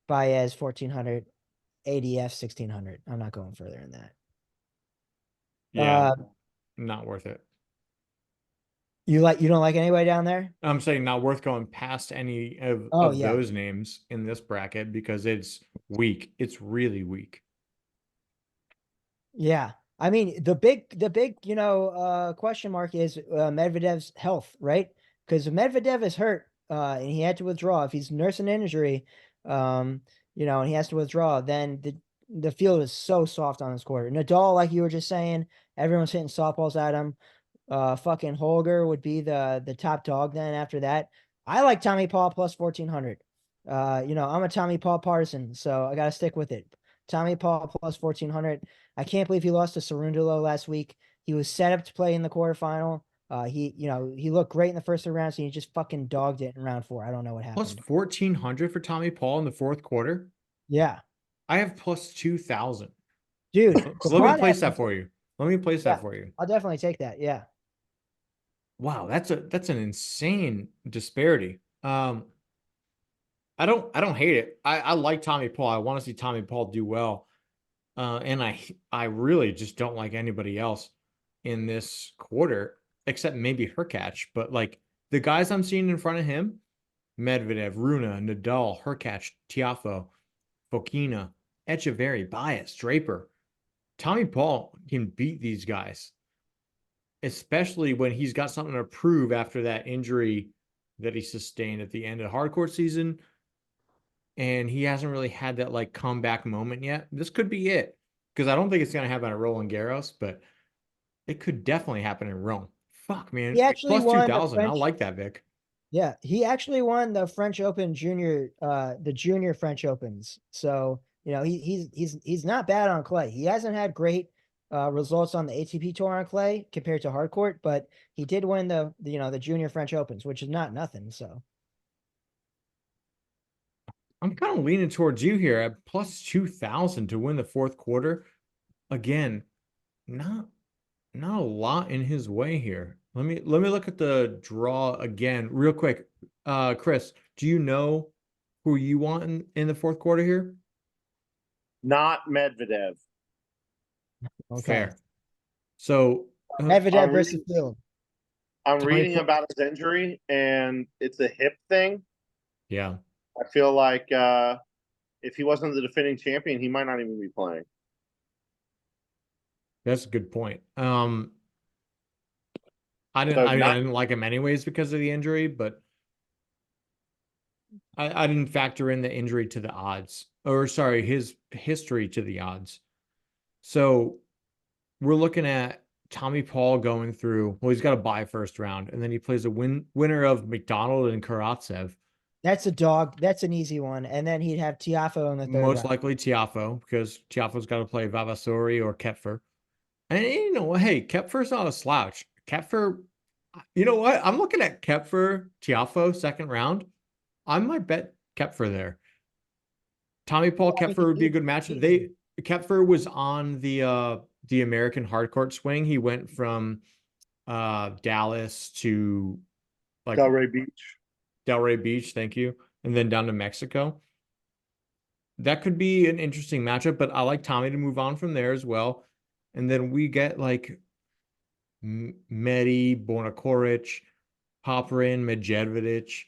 Baez 1400, ADF 1600. I'm not going further than that. Yeah, not worth it. You don't like anybody down there? I'm saying not worth going past any of, Yeah. those names in this bracket because it's weak. It's really weak. Yeah. I mean, the big, question mark is Medvedev's health, right? Because Medvedev is hurt, and he had to withdraw. If he's nursing an injury, and he has to withdraw, then the field is so soft on this quarter. Nadal, like you were just saying, everyone's hitting softballs at him. Fucking Holger would be the top dog then after that. I like Tommy Paul plus 1400. I'm a Tommy Paul partisan, so I gotta stick with it. Tommy Paul plus 1400. I can't believe he lost to Cerundolo last week. He was set up to play in the quarterfinal. He looked great in the first 3 rounds, and he just fucking dogged it in round 4. I don't know what Plus happened. 1400 for Tommy Paul in the fourth quarter. Yeah, I have plus 2000. dude. Let me place that for you. Let me place that for you. I'll definitely take that. Yeah. Wow, that's an insane disparity. I don't hate it. I like Tommy Paul. I want to see Tommy Paul do well. And I really just don't like anybody else in this quarter except maybe Hurkacz. But like the guys I'm seeing in front of him, Medvedev, Rune, Nadal, Hurkacz, Tiafoe, Fokina, Echeverry, Baez, Draper. Tommy Paul can beat these guys, especially when he's got something to prove after that injury that he sustained at the end of hardcourt season. And he hasn't really had that like comeback moment yet. This could be it because I don't think it's going to happen at Roland Garros, but it could definitely happen in Rome. Fuck, man. He actually Plus won the 2000. I French. like that, Vic. Yeah, he actually won the French Open junior, the junior French Opens. So, he's not bad on clay. He hasn't had great results on the ATP tour on clay compared to hardcourt, but he did win the junior French Opens, which is not nothing. So I'm kind of leaning towards you here at plus 2000 to win the fourth quarter. Again, not a lot in his way here. Let me look at the draw again real quick. Chris, do you know who you want in the fourth quarter here? Not Medvedev. okay. Fair. So Medvedev versus Field. I'm reading about his injury, and it's a hip thing. Yeah. I feel like if he wasn't the defending champion, he might not even be playing. That's a good point. I didn't like him anyways because of the injury, but I didn't factor in the injury to the odds, or sorry, his history to the odds. So we're looking at Tommy Paul going through. Well, he's got a bye first round, and then he plays a winner of McDonald and Karatsev. That's a dog. That's an easy one. And then he'd have Tiafoe in the third Most round. likely Tiafoe, because Tiafoe's got to play Vavasori or Kepfer. And hey, Kepfer's not a slouch. Kepfer, you know what? I'm looking at Kepfer, Tiafoe, second round. I might bet Kepfer there. Tommy Paul, Kepfer would be a good match. Kepfer was on the American hardcourt swing. He went from Dallas to like Delray Beach, thank you, and then down to Mexico. That could be an interesting matchup, but I like Tommy to move on from there as well. And then we get like Medi, Bornakoric, Popperin, Medjedovic,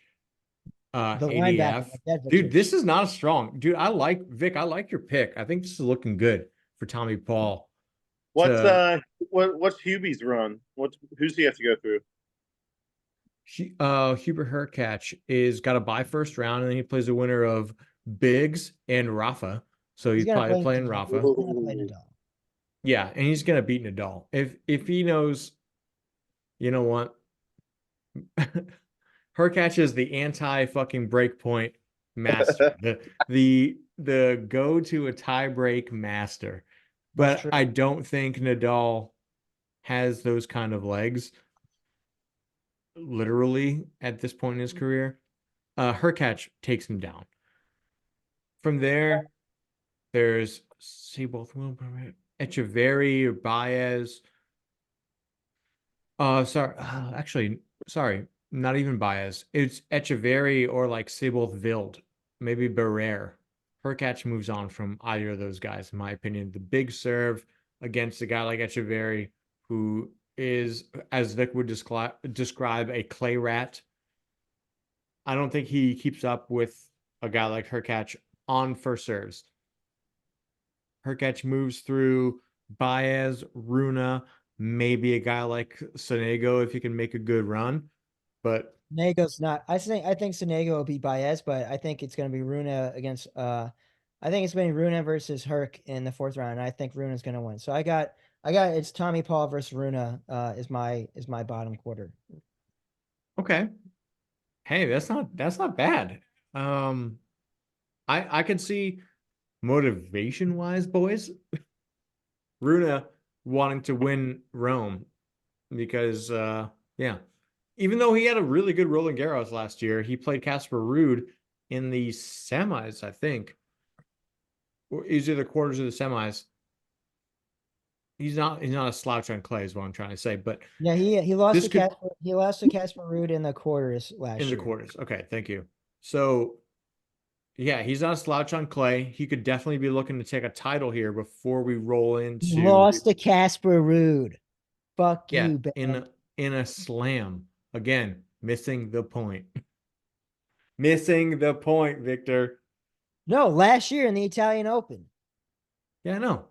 ADF. Dude, this is not a strong. Dude, I like Vic. I like your pick. I think this is looking good for Tommy Paul. What's Hubie's run? Who's he have to go through? Hubert Hurkacz is got a bye first round, and then he plays a winner of Biggs and Rafa. So he's probably playing Rafa. He's gonna play Nadal. Yeah, and he's gonna beat Nadal. If he knows, you know what? Hurkacz is the anti-fucking breakpoint master. the go to a tie break master. But I don't think Nadal has those kind of legs literally at this point in his career. Hurkacz takes him down. From there, there's Echeverry or Baez. Sorry. Actually, sorry. Not even Baez. It's Echeverry or like Seybold Wild. Maybe Barrere. Hurkacz moves on from either of those guys, in my opinion. The big serve against a guy like Echeverry, who is, as Vic would describe, a clay rat. I don't think he keeps up with a guy like Hurkacz on first serves. Hurkacz moves through Baez, Runa, maybe a guy like Sonego if he can make a good run. But Sonego's not. I think Sonego will beat Baez, but I think it's going to be Runa against. I think it's been Runa versus Herc in the fourth round. And I think Runa's going to win. So I got it's Tommy Paul versus Runa. Is my bottom quarter. okay, hey, that's not bad. I can see motivation wise, boys, Runa wanting to win Rome because yeah. Even though he had a really good Roland Garros last year, he played Casper Ruud in the semis, I think. Or either the quarters or the semis. He's not a slouch on clay, is what I'm trying to say. But Yeah, he lost this to could Casper Ruud in the quarters last in the year. quarters. Okay, thank you. So yeah, he's not a slouch on clay. He could definitely be looking to take a title here before we roll He into lost to Casper Ruud. Fuck yeah, you, Ben. in a slam. Again, missing the point. Missing the point, Victor. No, last year in the Italian Open. Yeah, I know.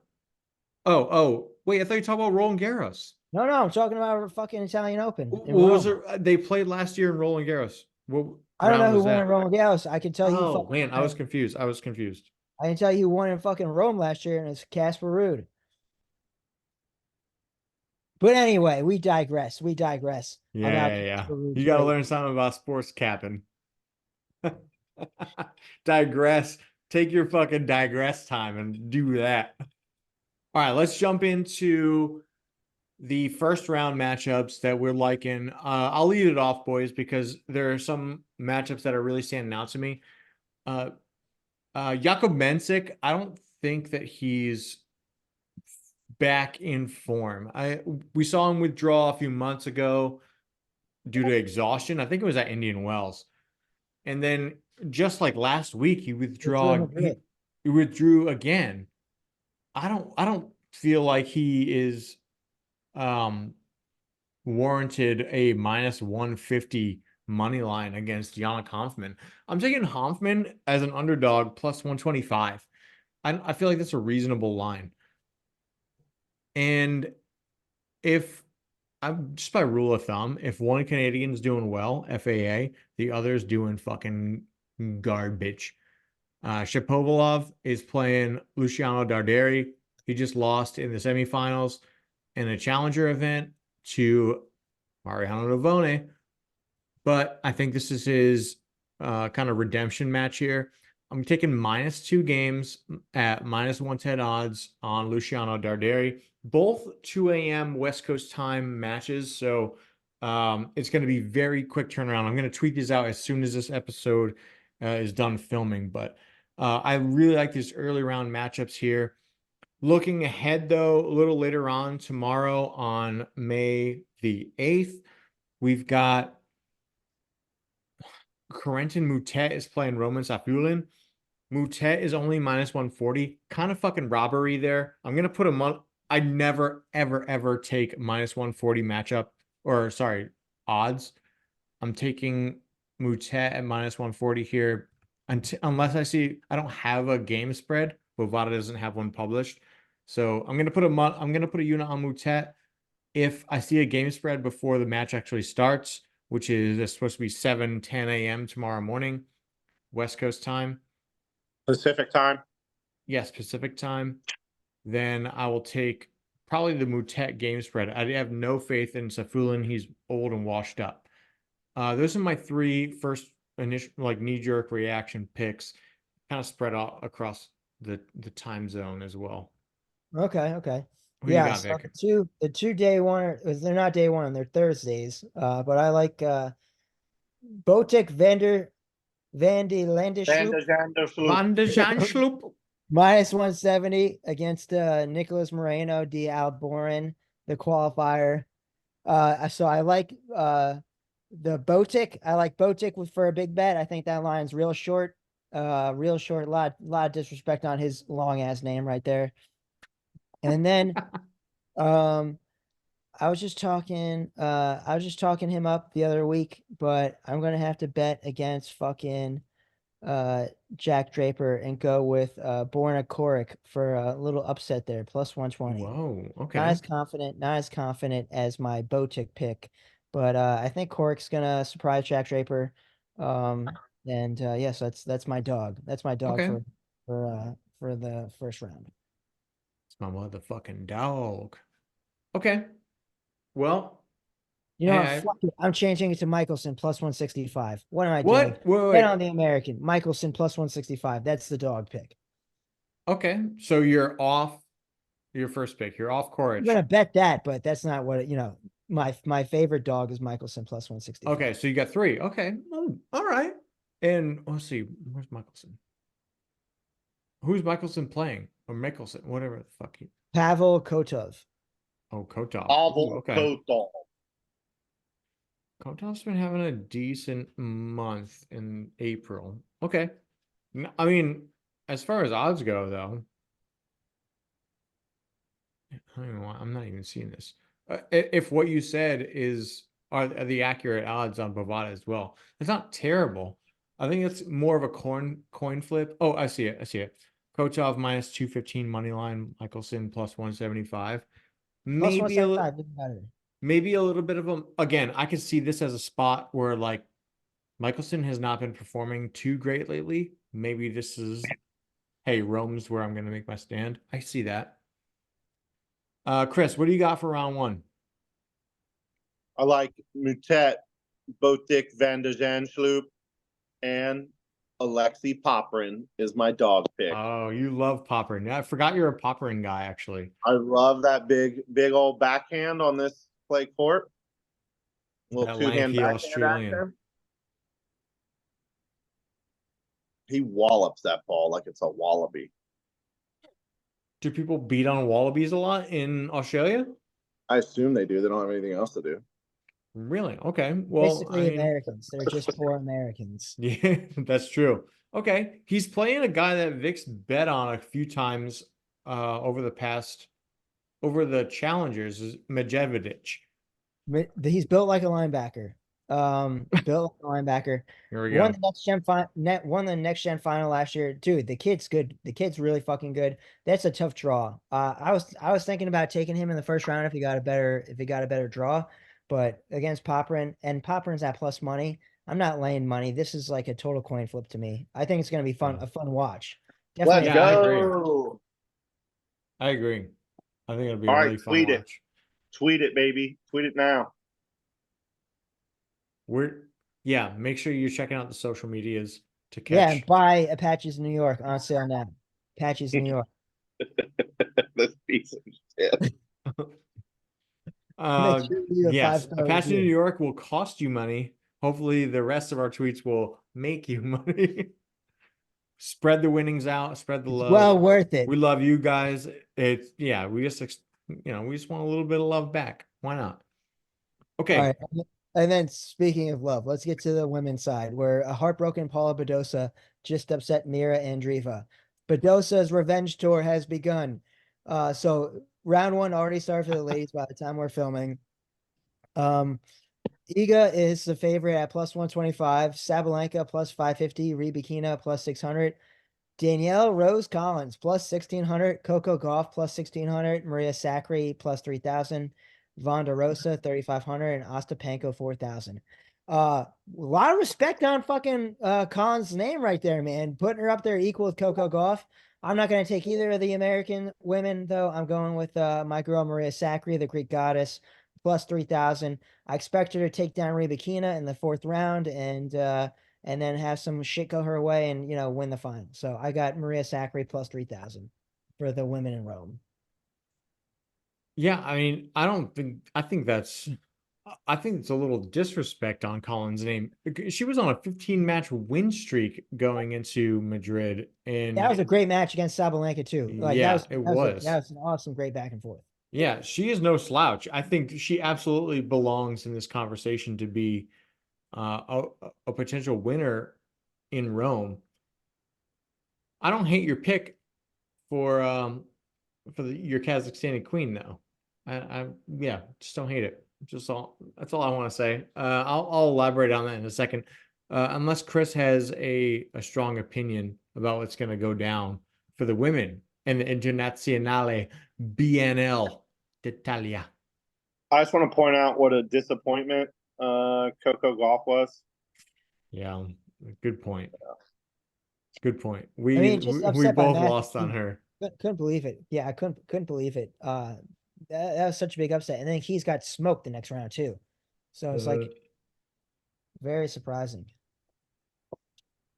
Oh, wait, I thought you were talking about Roland Garros. No, I'm talking about fucking Italian Open. What In was Rome. it? They played last year in Roland Garros. What I don't know round who was won in that? Roland Garros. I can tell you. Oh, man, I was confused. I I can tell you who won in fucking Rome last year, and it's Casper Ruud. But anyway, we digress. Yeah. You got to learn something about sports capping. Digress. Take your fucking digress time and do that. All right, let's jump into the first round matchups that we're liking. I'll lead it off, boys, because there are some matchups that are really standing out to me. Jakob Mensik, I don't think that he's back in form. We saw him withdraw a few months ago due to exhaustion. I think it was at Indian Wells. And then just like last week, he withdrew again. I don't feel like he is warranted a minus 150 money line against Yannick Hanfmann. I'm taking Hanfmann as an underdog plus 125. I feel like that's a reasonable line. And if I'm just by rule of thumb, if one Canadian's doing well, FAA, the other's doing fucking garbage. Shapovalov is playing Luciano Darderi. He just lost in the semifinals in a challenger event to Mariano Navone. But I think this is his kind of redemption match here. I'm taking minus 2 games at minus 110 odds on Luciano Darderi. Both 2 a.m. West Coast time matches. So it's going to be very quick turnaround. I'm going to tweet these out as soon as this episode is done filming. But I really like these early round matchups here. Looking ahead, though, a little later on tomorrow on May the 8th, we've got Corentin Moutet is playing Roman Safulin. Moutet is only minus 140. Kind of fucking robbery there. I'm going to put him on. I never, ever take minus 140 matchup, or sorry, odds. I'm taking Moutet at minus 140 here unless I don't have a game spread. Bovada doesn't have one published. So I'm gonna put a unit on Moutet if I see a game spread before the match actually starts, which is supposed to be 7:10 a.m. tomorrow morning, West Coast time. Pacific time. Yes, Pacific time. Then I will take probably the Moutet game spread. I have no faith in Safulin. He's old and washed up. Those are my 3 first initial knee-jerk reaction picks, kind of spread out across the time zone as well. Okay. Who you got, So Vic? the two day one, they're not day one, they're Thursdays. But I like Botic Van de Landesloop Van de Zandschloop. minus 170 against Nicholas Moreno de Alboran, the qualifier. So I like the Botic. I like Botic for a big bet. I think that line's real short. Real short. Lot of disrespect on his long ass name right there. And then um I was just talking him up the other week, but I'm gonna have to bet against fucking Jack Draper and go with Borna Coric for a little upset there, plus 120. Whoa. Not Okay. as confident as my Botic pick, but I think Coric's gonna surprise Jack Draper. And yeah, so that's my dog. That's my dog Okay. for the first round. It's my motherfucking dog. Okay. Well, You know, hey, fuck it. I'm changing it to Michelson plus 165. What am I doing? what? Wait, Bet wait. on the American. Michelson plus 165. That's the dog pick. Okay. So you're off your first pick. You're off I'm Quaritch. gonna bet that, but that's not what my favorite dog is Michelson plus 165. Okay, so you got three. Okay. Oh, all right. And let's see, where's Michelson? Who's Michelson playing? Or Mickelson, whatever the fuck he. Pavel Kotov. Oh, Kotov. Ooh, Oval okay. Kotal. Kotov's been having a decent month in April. Okay. I mean, as far as odds go, though, I don't even want, I'm not even seeing this. If what you said are the accurate odds on Bovada as well, it's not terrible. I think it's more of a coin flip. Oh, I see it. I see it. Kochov minus 215 money line, Michelson plus 175. Plus Maybe a 175, even better. maybe a little bit of a, again, I could see this as a spot where like Michelson has not been performing too great lately. Maybe this is, hey, Rome's where I'm going to make my stand. I see that. Chris, what do you got for round one? I like Mutet, Botic, Van der Zandsloop, and Alexei Poprin is my dog pick. Oh, you love Popperin. I forgot you're a Popperin guy, actually. I love that big old backhand on this clay court. Little That two-hand lanky backhand Australian. action. He wallops that ball like it's a wallaby. Do people beat on wallabies a lot in Australia? I assume they do. They don't have anything else to do. Really? Okay. Well, Basically I mean, Americans. They're just poor Americans. yeah, that's true. Okay. He's playing a guy that Vic's bet on a few times over the challengers is Medvedev. He's built like a linebacker. Built like a linebacker. Here we Won go. the next gen final last year. Dude, the kid's good. The kid's really fucking good. That's a tough draw. I was thinking about taking him in the first round if he got a better draw, but against Popperin, and Popperin's at plus money. I'm not laying money. This is like a total coin flip to me. I think it's gonna be Yeah. a fun watch. Let's Definitely. Yeah, I agree. go. I agree. I think it'll be All a right, really fun tweet it. watch. Tweet it, baby. Tweet it now. Yeah, make sure you're checking out the social medias to Yeah, catch. and buy Apaches New York on sale now. Apaches New York. This piece of shit. Make sure you leave a Yes, 5-star Apache review. New York will cost you money. Hopefully, the rest of our tweets will make you money. Spread the winnings out, spread the It's love. well worth it. We love you guys. We just we just want a little bit of love back. Why not? Okay. All right. And then speaking of love, let's get to the women's side where a heartbroken Paula Badosa just upset Mira Andreeva. Badosa's revenge tour has begun. So round one already started for the ladies by the time we're filming. Iga is the favorite at plus 125, Sabalenka plus 550, Rybakina plus 600, Danielle Rose Collins plus 1600, Coco Gauff plus 1600, Maria Sakkari plus 3000, Vonda Rosa 3500, and Ostapenko 4000. A lot of respect on fucking Collins' name right there, man. Putting her up there equal with Coco Gauff. I'm not going to take either of the American women, though. I'm going with my girl Maria Sakkari, the Greek goddess, plus 3000. I expect her to take down Rybakina in the fourth round and then have some shit go her way and win the final. So I got Maria Sakkari plus 3000 for the women in Rome. Yeah, I mean, I think it's a little disrespect on Collins' name. She was on a 15-match win streak going into Madrid, and That was a great match against Sabalenka too. Like yeah, that was an awesome, great back and forth. Yeah, she is no slouch. I think she absolutely belongs in this conversation to be a potential winner in Rome. I don't hate your pick for your Kazakhstani queen though. I yeah, just don't hate it. That's all I want to say. I'll elaborate on that in a second. Unless Chris has a strong opinion about what's going to go down for the women and the Internazionale BNL d'Italia. I just want to point out what a disappointment Coco Golf was. Yeah, good point. Good point. I mean, just We upset by both Matt. lost on her. Couldn't believe it. Yeah, I couldn't believe it. That was such a big upset, and then he's got smoked the next round too. So it's like very surprising.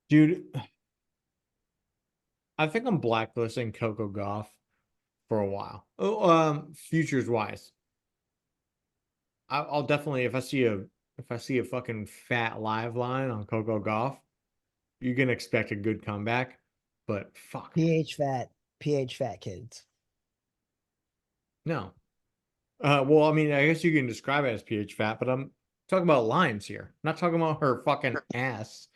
Dude, I think I'm blacklisting Coco Gauff for a while. Oh, futures wise, I'll definitely if I see a fucking fat live line on Coco Gauff, you can expect a good comeback. But fuck, PH fat kids. no. Well, I mean, I guess you can describe it as pH fat, but I'm talking about lines here. I'm not talking about her fucking ass.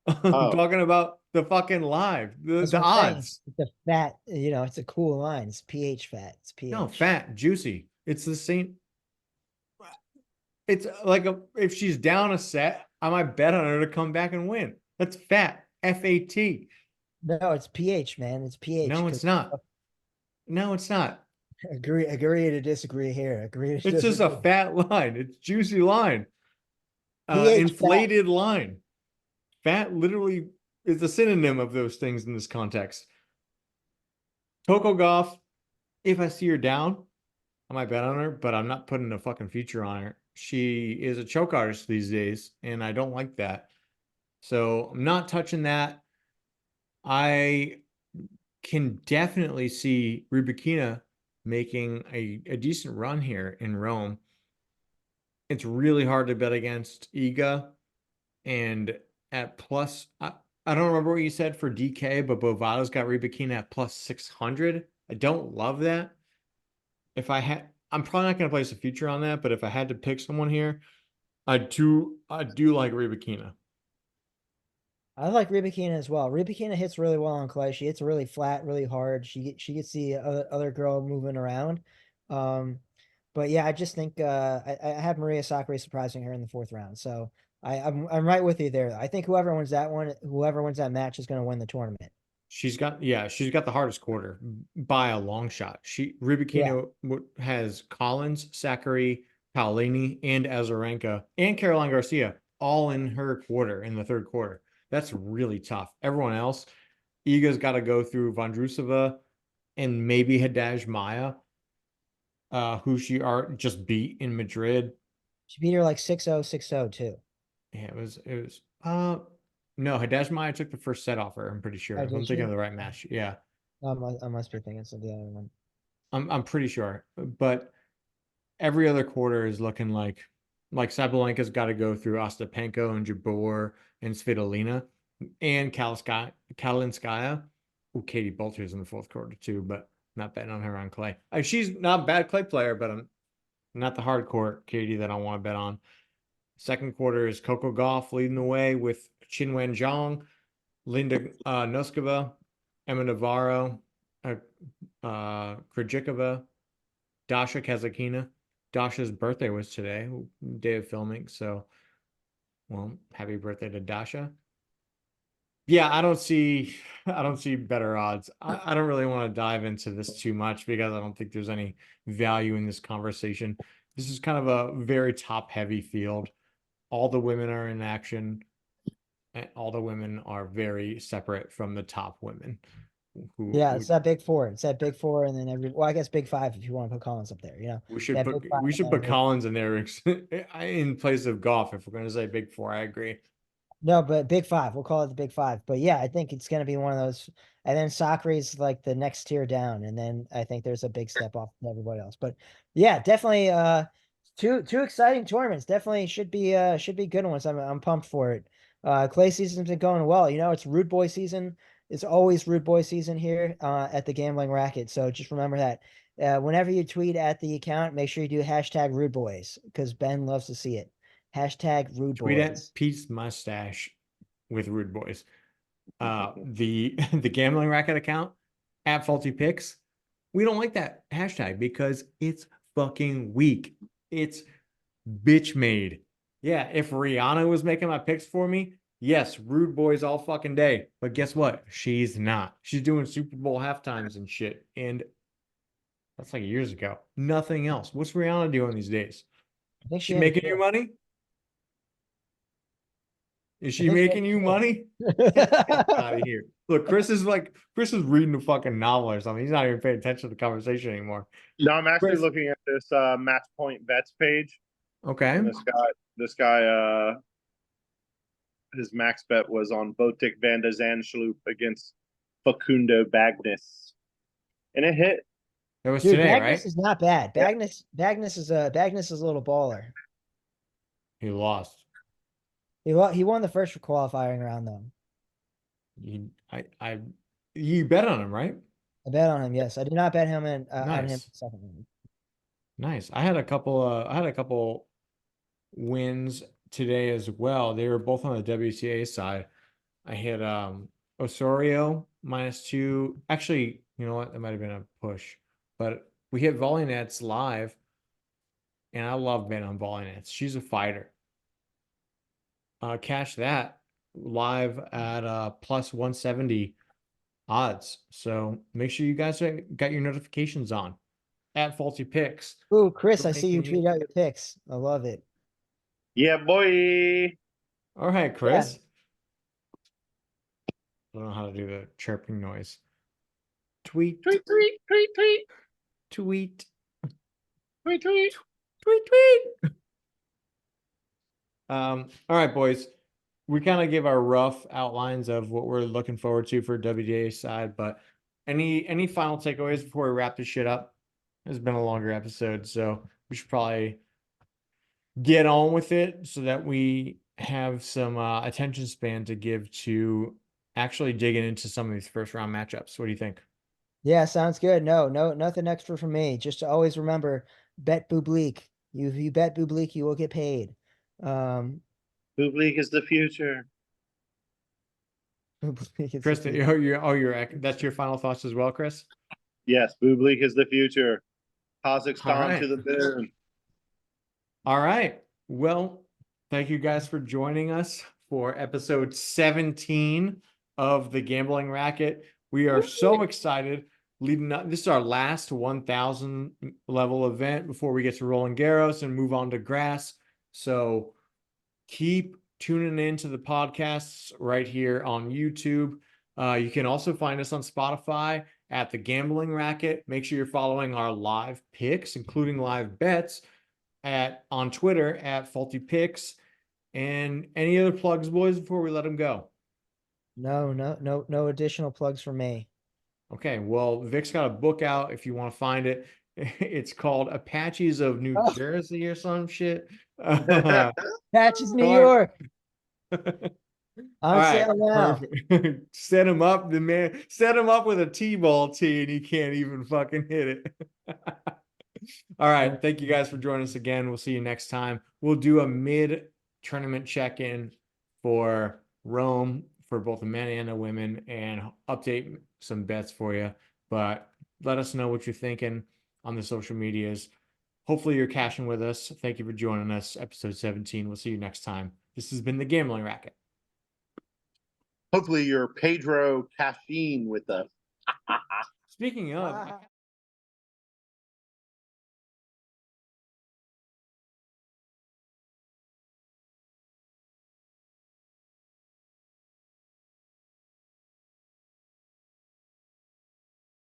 I'm talking about the fucking live, the odds. It's a fat, it's a cool line. It's pH fat. It's pH. No, fat, juicy. It's the same. It's like if she's down a set, I might bet on her to come back and win. That's fat. FAT. No, it's pH, man. It's pH. No, it's not. No, it's not. Agree to disagree here. It's just a fat line. It's juicy line. Inflated line. Fat literally is a synonym of those things in this context. Coco Gauff, if I see her down, I might bet on her, but I'm not putting a fucking future on her. She is a choke artist these days, and I don't like that. So I'm not touching that. I can definitely see Rybakina making a decent run here in Rome. It's really hard to bet against Iga, and at plus, I don't remember what you said for DK, but Bovada's got Rybakina at plus 600. I don't love that. I'm probably not going to place a future on that, but if I had to pick someone here, I do like Rybakina. I like Rybakina as well. Rybakina hits really well on clay. She hits really flat, really hard. She gets the other girl moving around. But yeah, I just think I have Maria Sakkari surprising her in the fourth round. So I'm right with you there. I think whoever wins that match is going to win the tournament. She's got the hardest quarter by a long shot. Rybakina has Collins, Sakkari, Paolini, and Azarenka, and Caroline Garcia all in her quarter in the third quarter. That's really tough. Everyone else, Iga's got to go through Vondrousova and maybe Haddad Maia, who she just beat in Madrid. She beat her like 6-0, 6-0 too. Yeah, it was no, Haddad Maia took the first set off her, I'm pretty sure. I'm thinking of the right match. Yeah. I must be thinking of the other one. I'm pretty sure. But every other quarter is looking like Sabalenka's got to go through Ostapenko and Jabeur and Svitolina and Kalinskaya. Oh, Katie Bolter's in the fourth quarter too, but not betting on her on clay. She's not a bad clay player, but I'm not the hardcore Katie that I want to bet on. Second quarter is Coco Gauff leading the way with Qinwen Zhang, Linda Noskova, Emma Navarro, Krejcikova, Dasha Kazakina. Dasha's birthday was today, day of filming. So, well, happy birthday to Dasha. Yeah, I don't see better odds. I don't really want to dive into this too much because I don't think there's any value in this conversation. This is kind of a very top heavy field. All the women are in action, and all the women are very separate from the top women. It's that big four. It's that big four, and then I guess big five if you want to put Collins up there. We should put Collins in there in place of Gauff if we're going to say big four. I agree. No, but big five. We'll call it the big five. But yeah, I think it's going to be one of those. And then Sakkari's like the next tier down, and then I think there's a big step off from everybody else. But yeah, definitely two exciting tournaments. Definitely should be good ones. I'm pumped for it. Clay season's been going well. It's Rude Boy season. It's always Rude Boy season here at the Gambling Racket. So just remember that. Whenever you tweet at the account, make sure you do hashtag Rude Boys because Ben loves to see it. Hashtag Rude Tweet at Boys. Pete's mustache with Rude Boys. The Gambling Racket account at Faulty Picks. We don't like that hashtag because it's fucking weak. It's bitch made. Yeah, if Rihanna was making my picks for me, yes, Rude Boys all fucking day. But guess what? She's not. She's doing Super Bowl halftimes and shit. And that's like years ago. Nothing else. What's Rihanna doing these days? I think She making you money? Is she making you money? Out of here. Look, Chris is reading a fucking novel or something. He's not even paying attention to the conversation anymore. No, I'm actually Chris. looking at this match point bets page. Okay. And this guy, his max bet was on Botic van de Zandschulp against Facundo Bagnis, and it hit. That was Dude, today, Bagnus right? is not bad. Yeah. Bagnus is a little baller. He lost. He won the first qualifying round though. You bet on him, right? I bet on him. Yes, I did not bet him on him Nice. second round. Nice. I had a couple wins today as well. They were both on the WTA side. I hit Osorio -2. Actually, you know what? That might have been a push. But we hit volley nets live. And I love betting on volley nets. She's a fighter. Cash that live at plus 170 odds. So make sure you guys got your notifications on at Faulty Picks. Ooh, Chris, I see you tweet out your picks. I love it. Yeah, boy. All right, Chris. I don't know how to do the chirping noise. Tweet. Tweet, tweet, tweet, tweet. Tweet. Tweet, tweet. Tweet, tweet. All right, boys. We kind of give our rough outlines of what we're looking forward to for WTA side, but any final takeaways before we wrap this shit up? It's been a longer episode, so we should probably get on with it so that we have some attention span to give to actually digging into some of these first round matchups. What do you think? Yeah, sounds good. No, nothing extra from me. Just to always remember, bet Bublik. If you bet Bublik, you will get paid. Bublik is the future. Chris, that's your final thoughts as well, Chris? Yes, Bublik is the future. Kazakhstan to the moon. All right. Well, thank you guys for joining us for episode 17 of the Gambling Racket. We are so excited leading up. This is our last 1,000 level event before we get to Roland Garros and move on to grass. So keep tuning into the podcasts right here on YouTube. You can also find us on Spotify at the Gambling Racket. Make sure you're following our live picks, including live bets, on Twitter at Faulty Picks. And any other plugs, boys, before we let them go? No additional plugs for me. Okay, well, Vic's got a book out if you want to find it. It's called Apaches of New Jersey or some shit. Apaches New York. On sale now. Set him up, the man. Set him up with a T-ball tee, and he can't even fucking hit it. All right, thank you guys for joining us again. We'll see you next time. We'll do a mid-tournament check-in for Rome for both the men and the women, and update some bets for you. But let us know what you're thinking on the social medias. Hopefully you're cashing with us. Thank you for joining us. Episode 17. We'll see you next time. This has been the Gambling Racket. Hopefully you're Pedro Caffeine with us. Speaking of...